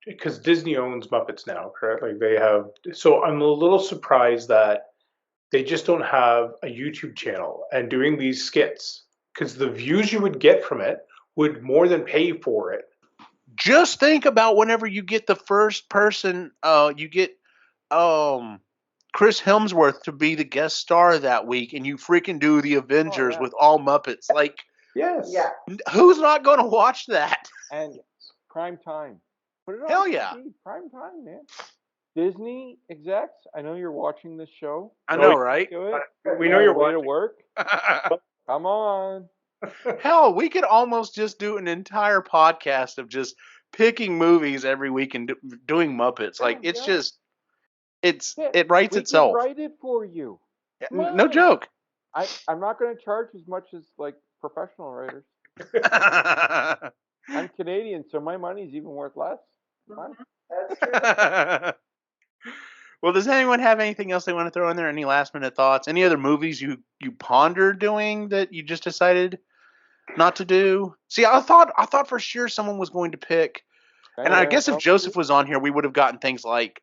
because Disney owns Muppets now, correct? Like they have. So I'm a little surprised that they just don't have a YouTube channel and doing these skits, because the views you would get from it would more than pay for it. Just think about whenever you get the first person, you get Chris Hemsworth to be the guest star that week, and you freaking do the Avengers yeah. with all Muppets. Like, Yes. Yeah. who's not going to watch that? And prime time. Put it on Hell TV. yeah. Prime time, man. Disney execs, I know you're watching this show. I know, right? Do it. We know you're way to watching. work. Come on. Hell, we could almost just do an entire podcast of just picking movies every week and doing Muppets. Like, it's Yeah. just, Yeah, it writes we itself. can write it for you. Come No on. joke. I'm not going to charge as much as like professional writers. I'm Canadian, so my money's even worth less. Fine. That's true. Well, does anyone have anything else they want to throw in there? Any last minute thoughts? Any other movies you pondered doing that you just decided not to do? See, I thought for sure someone was going to pick, and I guess if Joseph was on here, we would have gotten things like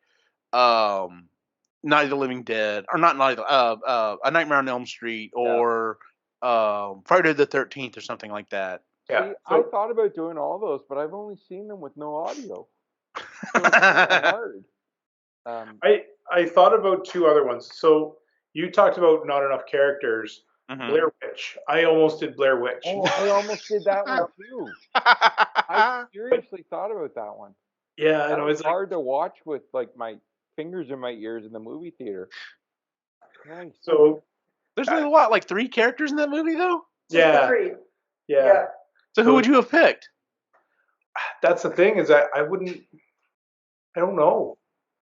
Night of the Living Dead, or not Night of A Nightmare on Elm Street, or Friday the 13th, or something like that. Yeah. See, So I thought about doing all those, but I've only seen them with no audio. So it's kinda hard. I thought about two other ones. So you talked about not enough characters. Mhm. Blair Witch. I almost did Blair Witch. Oh, I almost did that one too. I seriously thought about that one. Yeah, I That know. was It's like, hard to watch with like my fingers in my ears in the movie theater. Nice. so There's only what, like 3 characters in that movie though? Just the yeah, 3. yeah. So who would you have picked? That's the thing is that I wouldn't. I don't know.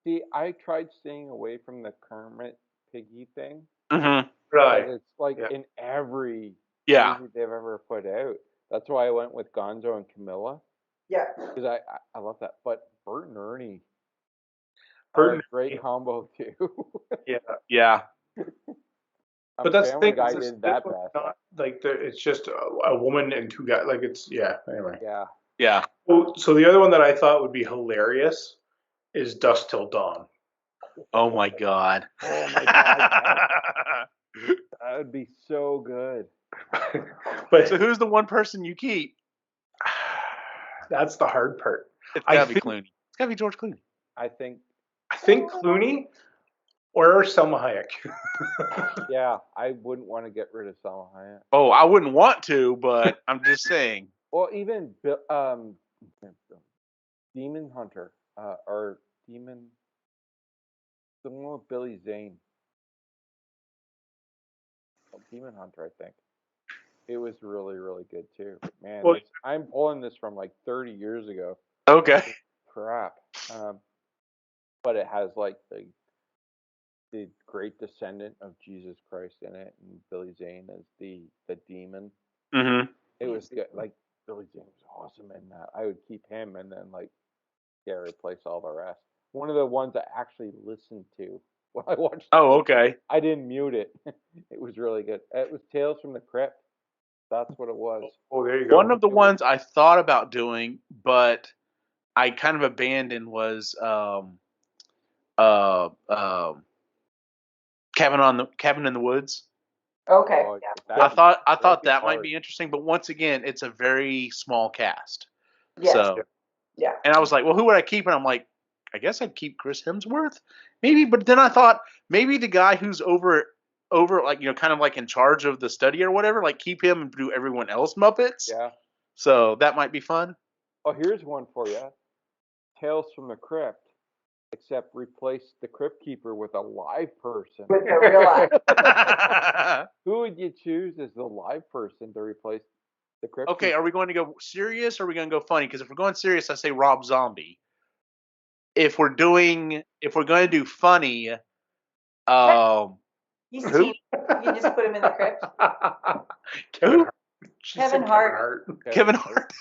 See, I tried staying away from the Kermit Piggy thing. Mm-hmm. Right. It's like Yeah. in every Yeah. movie they've ever put out. That's why I went with Gonzo and Camilla, Yeah. because I love that. But Bert and Ernie Bert are and a great Ernie. combo too. Yeah. Yeah. But that's the Family thing. Guy is did this that one's best. not like it's just a woman and 2 guys. Like it's Anyway. Yeah. Yeah. So the other one that I thought would be hilarious is Dusk Till Dawn. Oh my god. Oh my god, that would be so good. But So who's the one person you keep? that's the hard part. It's I gotta be think- Clooney. It's gotta be George Clooney. I think, Clooney or Selma Hayek. yeah, I wouldn't want to get rid of Salma Hayek. Oh, I wouldn't want to, but I'm just saying. Or even Demon Hunter, or Demon, the one with Billy Zane. Oh, Demon Hunter, I think. It was really, really good too. But man, Well- I'm pulling this from like 30 years ago. Okay. Crap. But it has like the great descendant of Jesus Christ in it, and Billy Zane as the demon. Mm-hmm. It was good. Like Billy Zane was awesome in that. I would keep him and then replace all the rest. One of the ones I actually listened to when I watched. Oh, okay. I didn't mute it. It was really good. It was Tales from the Crypt. That's what it was. Oh, there you go. One of the ones I thought about doing, but I kind of abandoned was Cabin in the Woods. Okay. Oh, Yeah. I thought that'd be that might hard. be interesting, but once again, it's a very small cast. Yes. So, Yeah. and I was like, well, who would I keep? And I'm like, I guess I'd keep Chris Hemsworth, maybe. But then I thought maybe the guy who's over like, you know, kind of like in charge of the study or whatever, like keep him and do everyone else Muppets. Yeah. So that might be fun. Oh, here's one for you. Tales from the Crypt, except replace the Crypt Keeper with a live person. With the real life. Who would you choose as the live person to replace the Crypt Okay, Keeper? are we going to go serious or are we going to go funny? Because if we're going serious, I say Rob Zombie. If we're going to do funny, He's Who? cheap. You can just put him in the crypt. Kevin Who? Hart. She Kevin said Hart. Kevin Hart.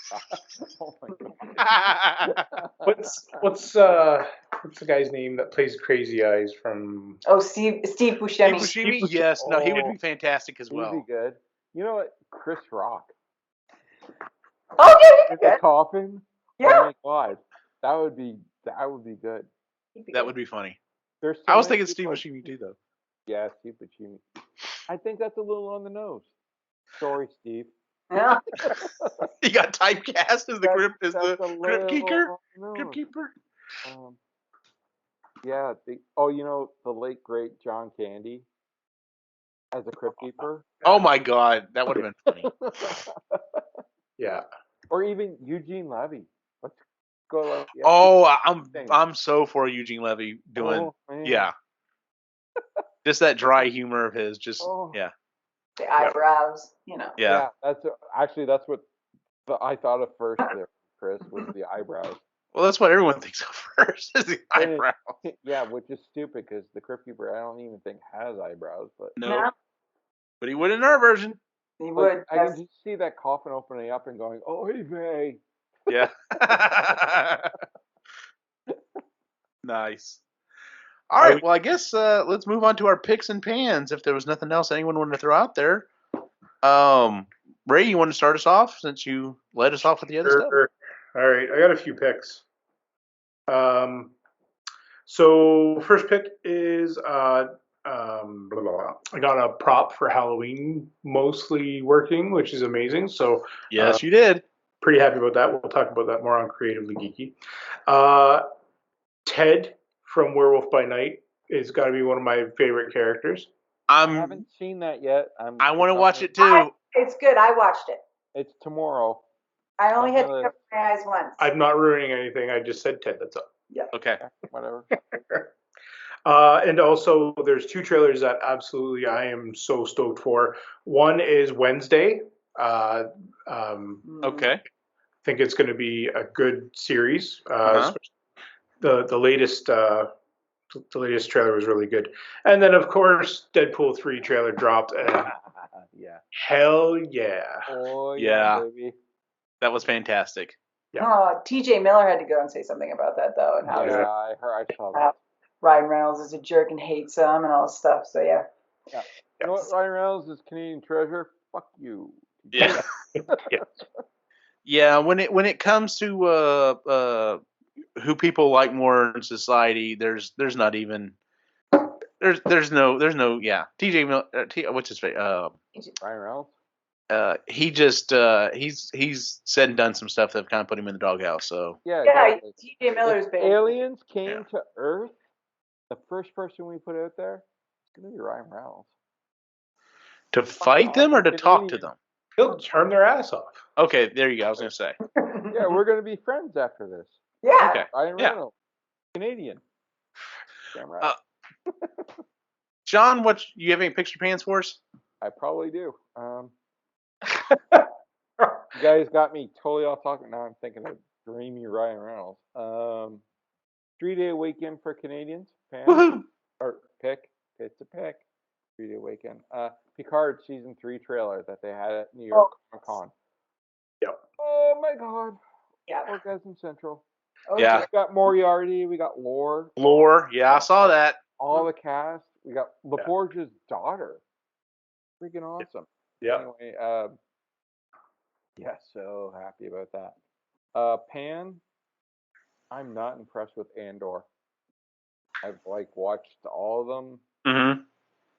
Oh my god. What's the guy's name that plays Crazy Eyes from? Oh, Steve Buscemi. Steve Buscemi? Yes, no, he would Oh. be fantastic as He'd well. be good. You know what? Chris Rock. Oh, yeah, In he's the good. coffin? Yeah. Oh my god. That would be good. That would be funny. There's so I was many thinking Steve people- Buscemi too, though. Yeah, Steve Buscemi. I think that's a little on the nose. Sorry, Steve. Yeah. He got typecast as the crypt That's a crypt little keeper. on the nose. Crypt keeper. Yeah. The late great John Candy as a crypt keeper. Oh my God, that would have been funny. Yeah. Or even Eugene Levy. Let's go like. Yeah, Oh, thing. I'm so for Eugene Levy doing. Oh, man. Yeah. Just that dry humor of his. Just Oh. yeah. The eyebrows, Yeah. Yeah, that's what I thought of first there, Chris, was the eyebrows. Well, that's what everyone thinks of first is the And eyebrow. Yeah, which is stupid because the Crypt Keeper I don't even think has eyebrows, but No, but he would in our version. he like, would. I can just see that coffin opening up and going, "Oh, hey, vey." Yeah. Nice. All right. Well, I guess let's move on to our picks and pans. If there was nothing else anyone wanted to throw out there, Ray, you want to start us off since you led us off with the other stuff? Sure. All right, I got a few picks. So first pick is blah, blah, blah. I got a prop for Halloween, mostly working, which is amazing. So Yes, you did. pretty happy about that. We'll talk about that more on Creatively Geeky. Ted from Werewolf by Night is got to be one of my favorite characters. I haven't seen that yet. I want to watch it too. It's good. I watched it. It's tomorrow. I only had to Another- cover my eyes once. I'm not ruining anything. I just said Ted. That's all. Okay. Whatever. And also, there's two trailers that absolutely I am so stoked for. One is Wednesday. Okay. I think it's going to be a good series. Uh-huh. The latest trailer was really good, and then of course Deadpool 3 trailer dropped, and Yeah. hell yeah! Oh Yeah. baby. That was fantastic. Yeah. Oh, TJ Miller had to go and say something about that though, and how Yeah, I saw that. Ryan Reynolds is a jerk and hates him and all this stuff. So yeah. Yeah. You know what, Ryan Reynolds is Canadian treasure. Fuck you. Yeah. Yeah. Yeah. When it comes to who people like more in society, there's not even there's no yeah. TJ Miller, what's his face? Ryan Reynolds. He just he's said and done some stuff that have kind of put him in the doghouse. So Yeah. Yeah, exactly. TJ Miller's If been. aliens came to Earth, the first person we put out there is gonna be Ryan Reynolds. to fight them or to talk to them? He'll turn their ass off. Okay, there you go. I was gonna say. Yeah, we're gonna be friends after this. Yeah. Okay. Ryan Yeah. Reynolds, Canadian. Damn right. John, what you have any picture pans for us? I probably do. You guys got me totally off topic. Now I'm thinking of dreamy Ryan Reynolds. 3-day weekend for Canadians. Fans. Woohoo! Or pick. It's a pick. 3-day weekend. Picard season 3 trailer that they had at New York Comic Con. Yep. Oh my god. Yeah. Orgasm Central. Oh, Yeah. We got Moriarty. We got Lore. Lore, yeah, I saw that. All the cast. We got LaForge's daughter. Freaking awesome. Yeah. Anyway, yeah, so happy about that. Pan, I'm not impressed with Andor. I've watched all of them. Mm-hmm.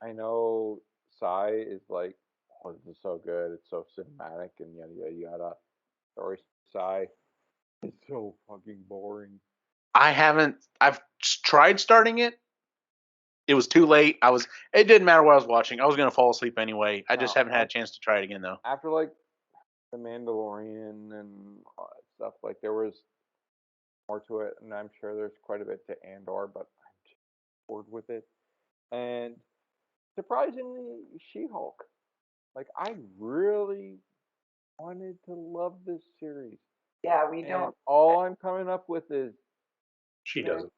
I know Sai is like, oh, this is so good. It's so cinematic and yada yada yada. Sorry, Sai. It's so fucking boring. I've tried starting it. It was too late. It didn't matter what I was watching. I was gonna fall asleep anyway. I just haven't had a chance to try it again though. After The Mandalorian and all that stuff, there was more to it, and I'm sure there's quite a bit to Andor, but I'm just bored with it. And surprisingly, She-Hulk. I really wanted to love this series. Yeah, we And don't. all I'm coming up with is She doesn't.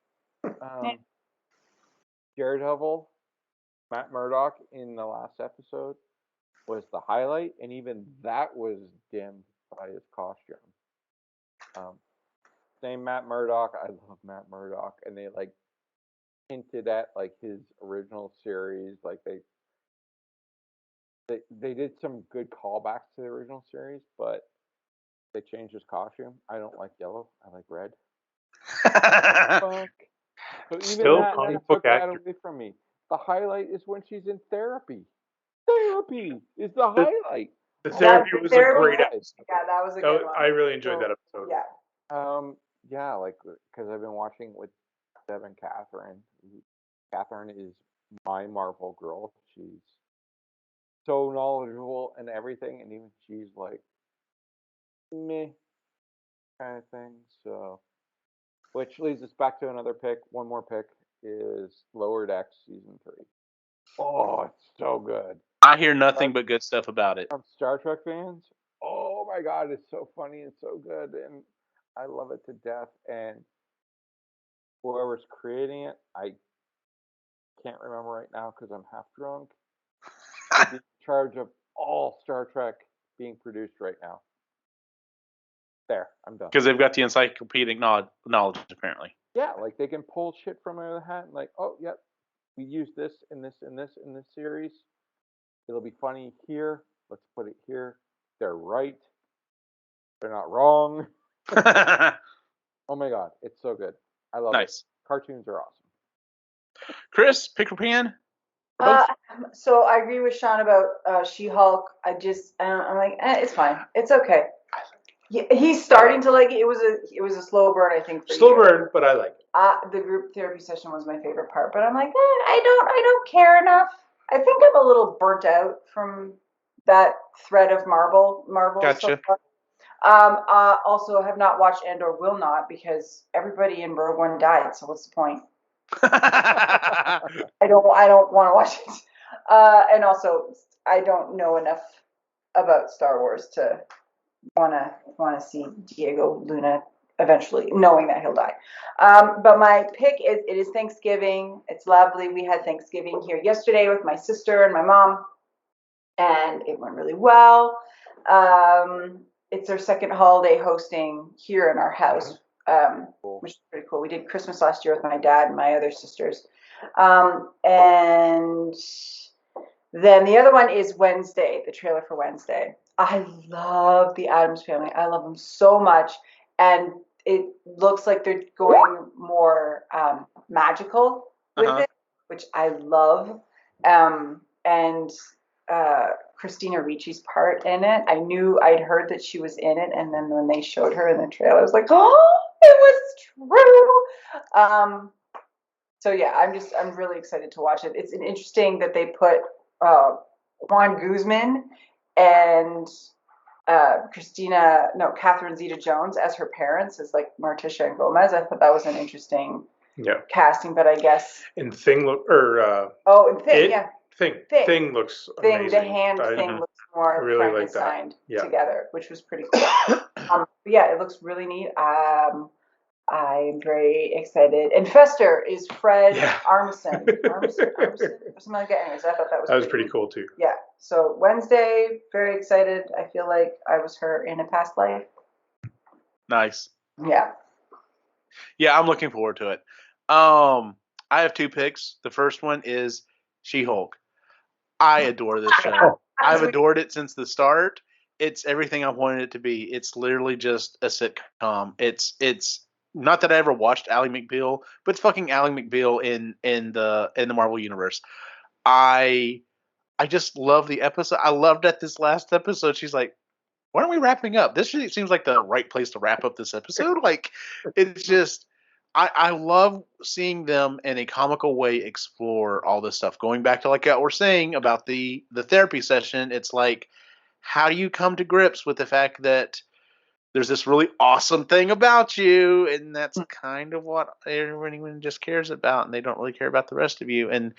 Daredevil, Matt Murdock in the last episode was the highlight, and even that was dimmed by his costume. Same Matt Murdock. I love Matt Murdock, and they hinted at his original series. They did some good callbacks to the original series, but they changed his costume. I don't like yellow. I like red. Fuck. So even Still that, they comic book took that actor. away from me. The highlight is when she's in therapy. Therapy is the The, highlight. the Oh therapy my was a Therapy, great god. episode. yeah, that was a good one. I really enjoyed So, that episode. Yeah. Yeah, like because I've been watching with Deb and Catherine. Catherine is my Marvel girl. She's so knowledgeable and everything, and even she's like meh kind of thing. So, which leads us back to another pick. One more pick is Lower Decks season 3. Oh, it's so good. I hear nothing but good stuff about it. From Star Trek fans, oh my god, it's so funny and so good, and I love it to death. And whoever's creating it, I can't remember right now because I'm half drunk. Should be in charge of all Star Trek being produced right now. There, I'm done. Because they've got the encyclopedic knowledge, apparently. Yeah, like they can pull shit from out of the hat and like, oh, yep, we use this in this series. It'll be funny here. Let's put it here. They're right. They're not wrong. Oh my god, it's so good. I love it. Nice. Cartoons are awesome. Chris, pick your pan. Or both. So I agree with Sean about She-Hulk. I'm like, it's fine. It's okay. He's starting to like it. It was a slow burn, I think. For Slow you. burn, but I like it. The group therapy session was my favorite part, but I'm like, I don't care enough. I think I'm a little burnt out from that thread of Marvel so Gotcha. far. Also, have not watched and or will not because everybody in Rogue One died. So what's the point? I don't want to watch it. And also, I don't know enough about Star Wars to want to see Diego Luna eventually, knowing that he'll die. But my pick is it is Thanksgiving. It's lovely. We had Thanksgiving here yesterday with my sister and my mom, and it went really well. It's our second holiday hosting here in our house, Cool. which is pretty cool. We did Christmas last year with my dad and my other sisters. And then the other one is Wednesday, the trailer for Wednesday. I love the Addams Family. I love them so much. And it looks like they're going more magical with it, which I love. And Christina Ricci's part in it. I'd heard that she was in it, and then when they showed her in the trailer, I was like, oh, it was true. So yeah, I'm really excited to watch it. It's interesting that they put Juan Guzman and Catherine Zeta-Jones as her parents, as like Morticia and Gomez. I thought that was an interesting casting, but I guess and Thing Thing looks amazing. The hand thing looks more really like that. Frankenstein together, which was pretty cool. Yeah, it looks really neat. I'm very excited. And Fester is Fred Armisen. Armisen, or something like that. Anyways, I thought that was pretty cool too. Yeah. So Wednesday, very excited. I feel like I was her in a past life. Nice. Yeah. Yeah, I'm looking forward to it. I have two picks. The first one is She-Hulk. I adore this show. I've adored it since the start. It's everything I wanted it to be. It's literally just a sitcom. It's not that I ever watched Ally McBeal, but it's fucking Ally McBeal in the Marvel universe. I just love the episode. I loved at this last episode. She's like, "Why aren't we wrapping up? This really seems like the right place to wrap up this episode." Like, it's just I love seeing them in a comical way explore all this stuff. Going back to like what we're saying about the therapy session, it's like, how do you come to grips with the fact that there's this really awesome thing about you, and that's kind of what everyone just cares about, and they don't really care about the rest of you. And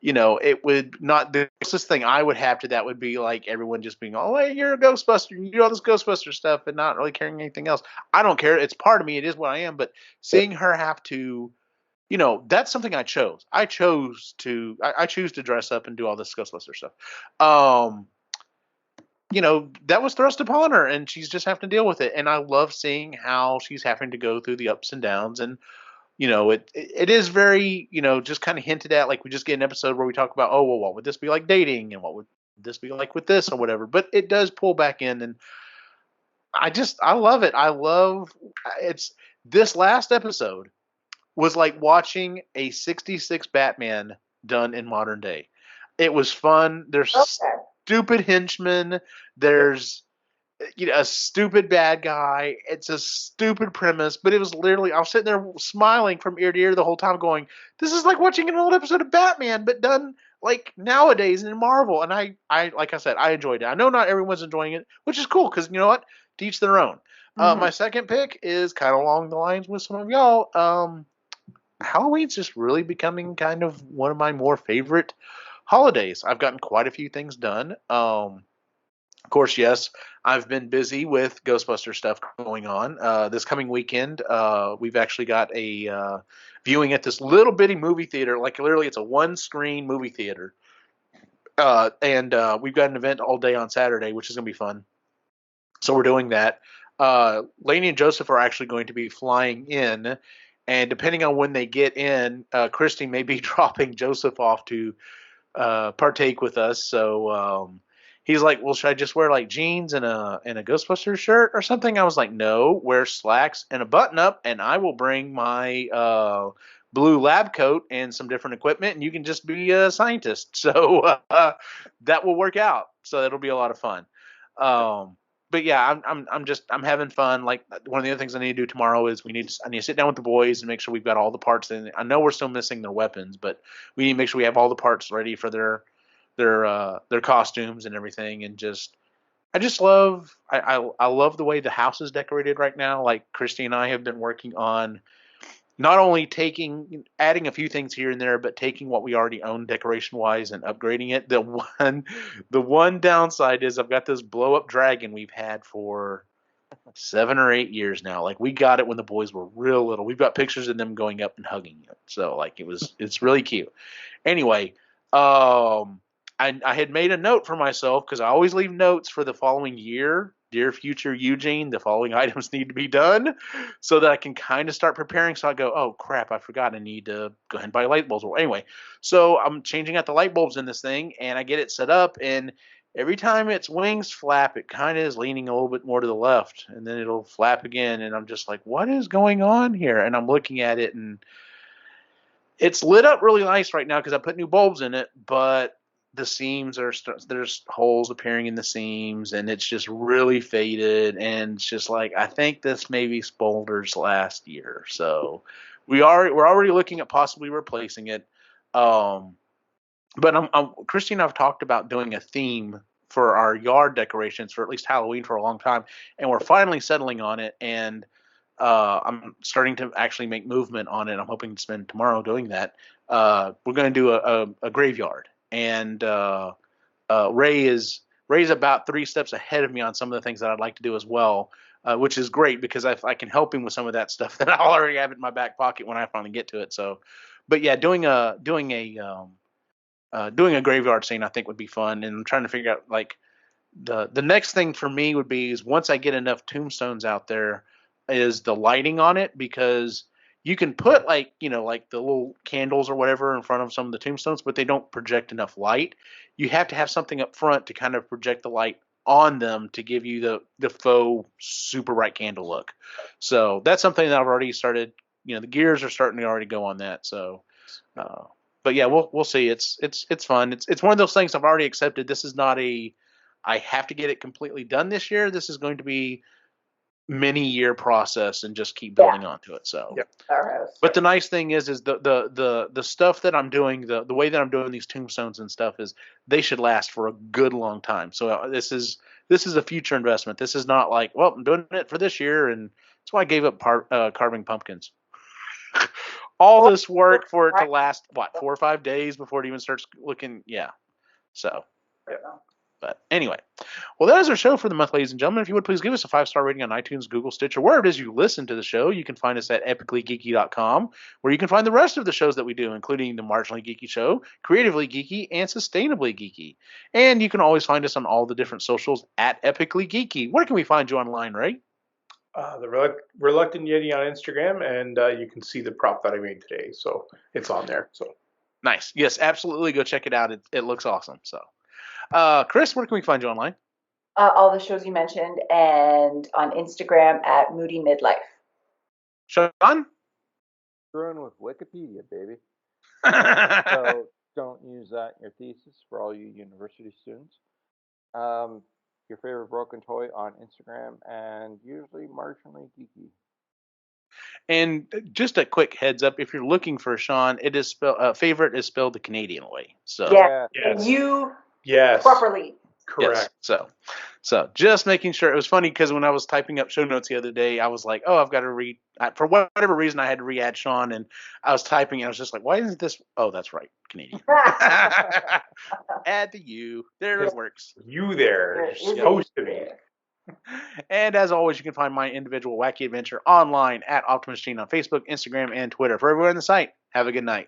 it would not, the closest thing I would have to that would be like everyone just being, oh, hey, you're a Ghostbuster, you do all this Ghostbuster stuff, and not really caring anything else. I don't care. It's part of me. It is what I am. But seeing her have to, that's something I chose. I choose to dress up and do all this Ghostbuster stuff. That was thrust upon her, and she's just having to deal with it. And I love seeing how she's having to go through the ups and downs. And it is very, just kind of hinted at, like we just get an episode where we talk about, oh, well, what would this be like dating, and what would this be like with this or whatever. But it does pull back in, and I love it. This last episode was like watching a 66 Batman done in modern day. It was fun. There's Okay. stupid henchmen. There's a stupid bad guy. It's a stupid premise, but it was literally I was sitting there smiling from ear to ear the whole time, going, "This is like watching an old episode of Batman, but done like nowadays in Marvel." And I like I said, I enjoyed it. I know not everyone's enjoying it, which is cool because you know what, to each their own. Mm-hmm. My second pick is kind of along the lines with some of y'all. Halloween's just really becoming kind of one of my more favorite holidays. I've gotten quite a few things done. Of course, yes, I've been busy with Ghostbuster stuff going on. This coming weekend, we've actually got a viewing at this little bitty movie theater. Like literally, it's a one-screen movie theater, and we've got an event all day on Saturday, which is going to be fun. So we're doing that. Lainey and Joseph are actually going to be flying in, and depending on when they get in, Christy may be dropping Joseph off to partake with us. So he's like, "Well, should I just wear like jeans and a Ghostbusters shirt or something?" I was like, "No, wear slacks and a button up, and I will bring my blue lab coat and some different equipment, and you can just be a scientist." So that will work out. So it'll be a lot of fun. But yeah, I'm having fun. Like one of the other things I need to do tomorrow is I need to sit down with the boys and make sure we've got all the parts in. I know we're still missing their weapons, but we need to make sure we have all the parts ready for their costumes and everything. And I just love I love the way the house is decorated right now. Like Christy and I have been working on not only adding a few things here and there, but taking what we already own decoration wise and upgrading it. The one downside is I've got this blow up dragon we've had for 7 or 8 years now. Like we got it when the boys were real little. We've got pictures of them going up and hugging it. So like it's really cute. Anyway, I had made a note for myself because I always leave notes for the following year. Dear future Eugene, the following items need to be done so that I can kind of start preparing. So I go, oh crap, I forgot I need to go ahead and buy light bulbs. Well, anyway, so I'm changing out the light bulbs in this thing and I get it set up. And every time its wings flap, it kind of is leaning a little bit more to the left and then it'll flap again. And I'm just like, what is going on here? And I'm looking at it and it's lit up really nice right now because I put new bulbs in it, but the seams there's holes appearing in the seams and it's just really faded and it's just like I think this maybe Spolder's last year. So we're already looking at possibly replacing it. But Christy and I've talked about doing a theme for our yard decorations for at least Halloween for a long time, and we're finally settling on it. And I'm starting to actually make movement on it. I'm hoping to spend tomorrow doing that. We're going to do a graveyard, and Ray's about 3 steps ahead of me on some of the things that I'd like to do as well, which is great because I can help him with some of that stuff that I already have in my back pocket when I finally get to it. So, but yeah, doing a graveyard scene I think would be fun, and I'm trying to figure out like the next thing for me would be is once I get enough tombstones out there is the lighting on it because you can put like like the little candles or whatever in front of some of the tombstones but they don't project enough light. You have to have something up front to kind of project the light on them to give you the faux super bright candle look. So that's something that I've already started, the gears are starting to already go on that. So uh, but yeah, we'll see. It's fun. It's one of those things I've already accepted. This is not I have to get it completely done this year. This is going to be many year process and just keep Yeah. building onto it. So, Yep. Our house. but the nice thing is the stuff that I'm doing, the way that I'm doing these tombstones and stuff is they should last for a good long time. So this is a future investment. This is not like, well, I'm doing it for this year, and that's why I gave up carving pumpkins. All this work for it to last what 4 or 5 days before it even starts looking, yeah. So. But anyway, well, that is our show for the month, ladies and gentlemen. If you would please give us a 5-star rating on iTunes, Google, Stitcher, wherever it is you listen to the show. You can find us at epicallygeeky.com, where you can find the rest of the shows that we do, including the Marginally Geeky Show, Creatively Geeky, and Sustainably Geeky. And you can always find us on all the different socials at Epically Geeky. Where can we find you online, Ray? The Reluctant Yeti on Instagram, and you can see the prop that I made today. So it's on there. So nice. Yes, absolutely. Go check it out. It looks awesome. So. Chris, where can we find you online? All the shows you mentioned, and on Instagram at Moody Midlife. Sean? Screwing with Wikipedia, baby. So don't use that in your thesis for all you university students. Your favorite broken toy on Instagram, and usually marginally geeky. And just a quick heads up: if you're looking for Sean, it is favorite is spelled the Canadian way. So Yeah. Yes. You Yes. properly. Correct. yes, so just making sure. It was funny because when I was typing up show notes the other day, I was like, oh, I've got to read for whatever reason I had to re-add Sean, and I was typing and I was just like, why isn't this? Oh, that's right, Canadian. Add the U. There it works. You there. You're Is it supposed to be. there? And as always, you can find my individual wacky adventure online at Optimus Gene on Facebook, Instagram, and Twitter. For everyone on the site, have a good night.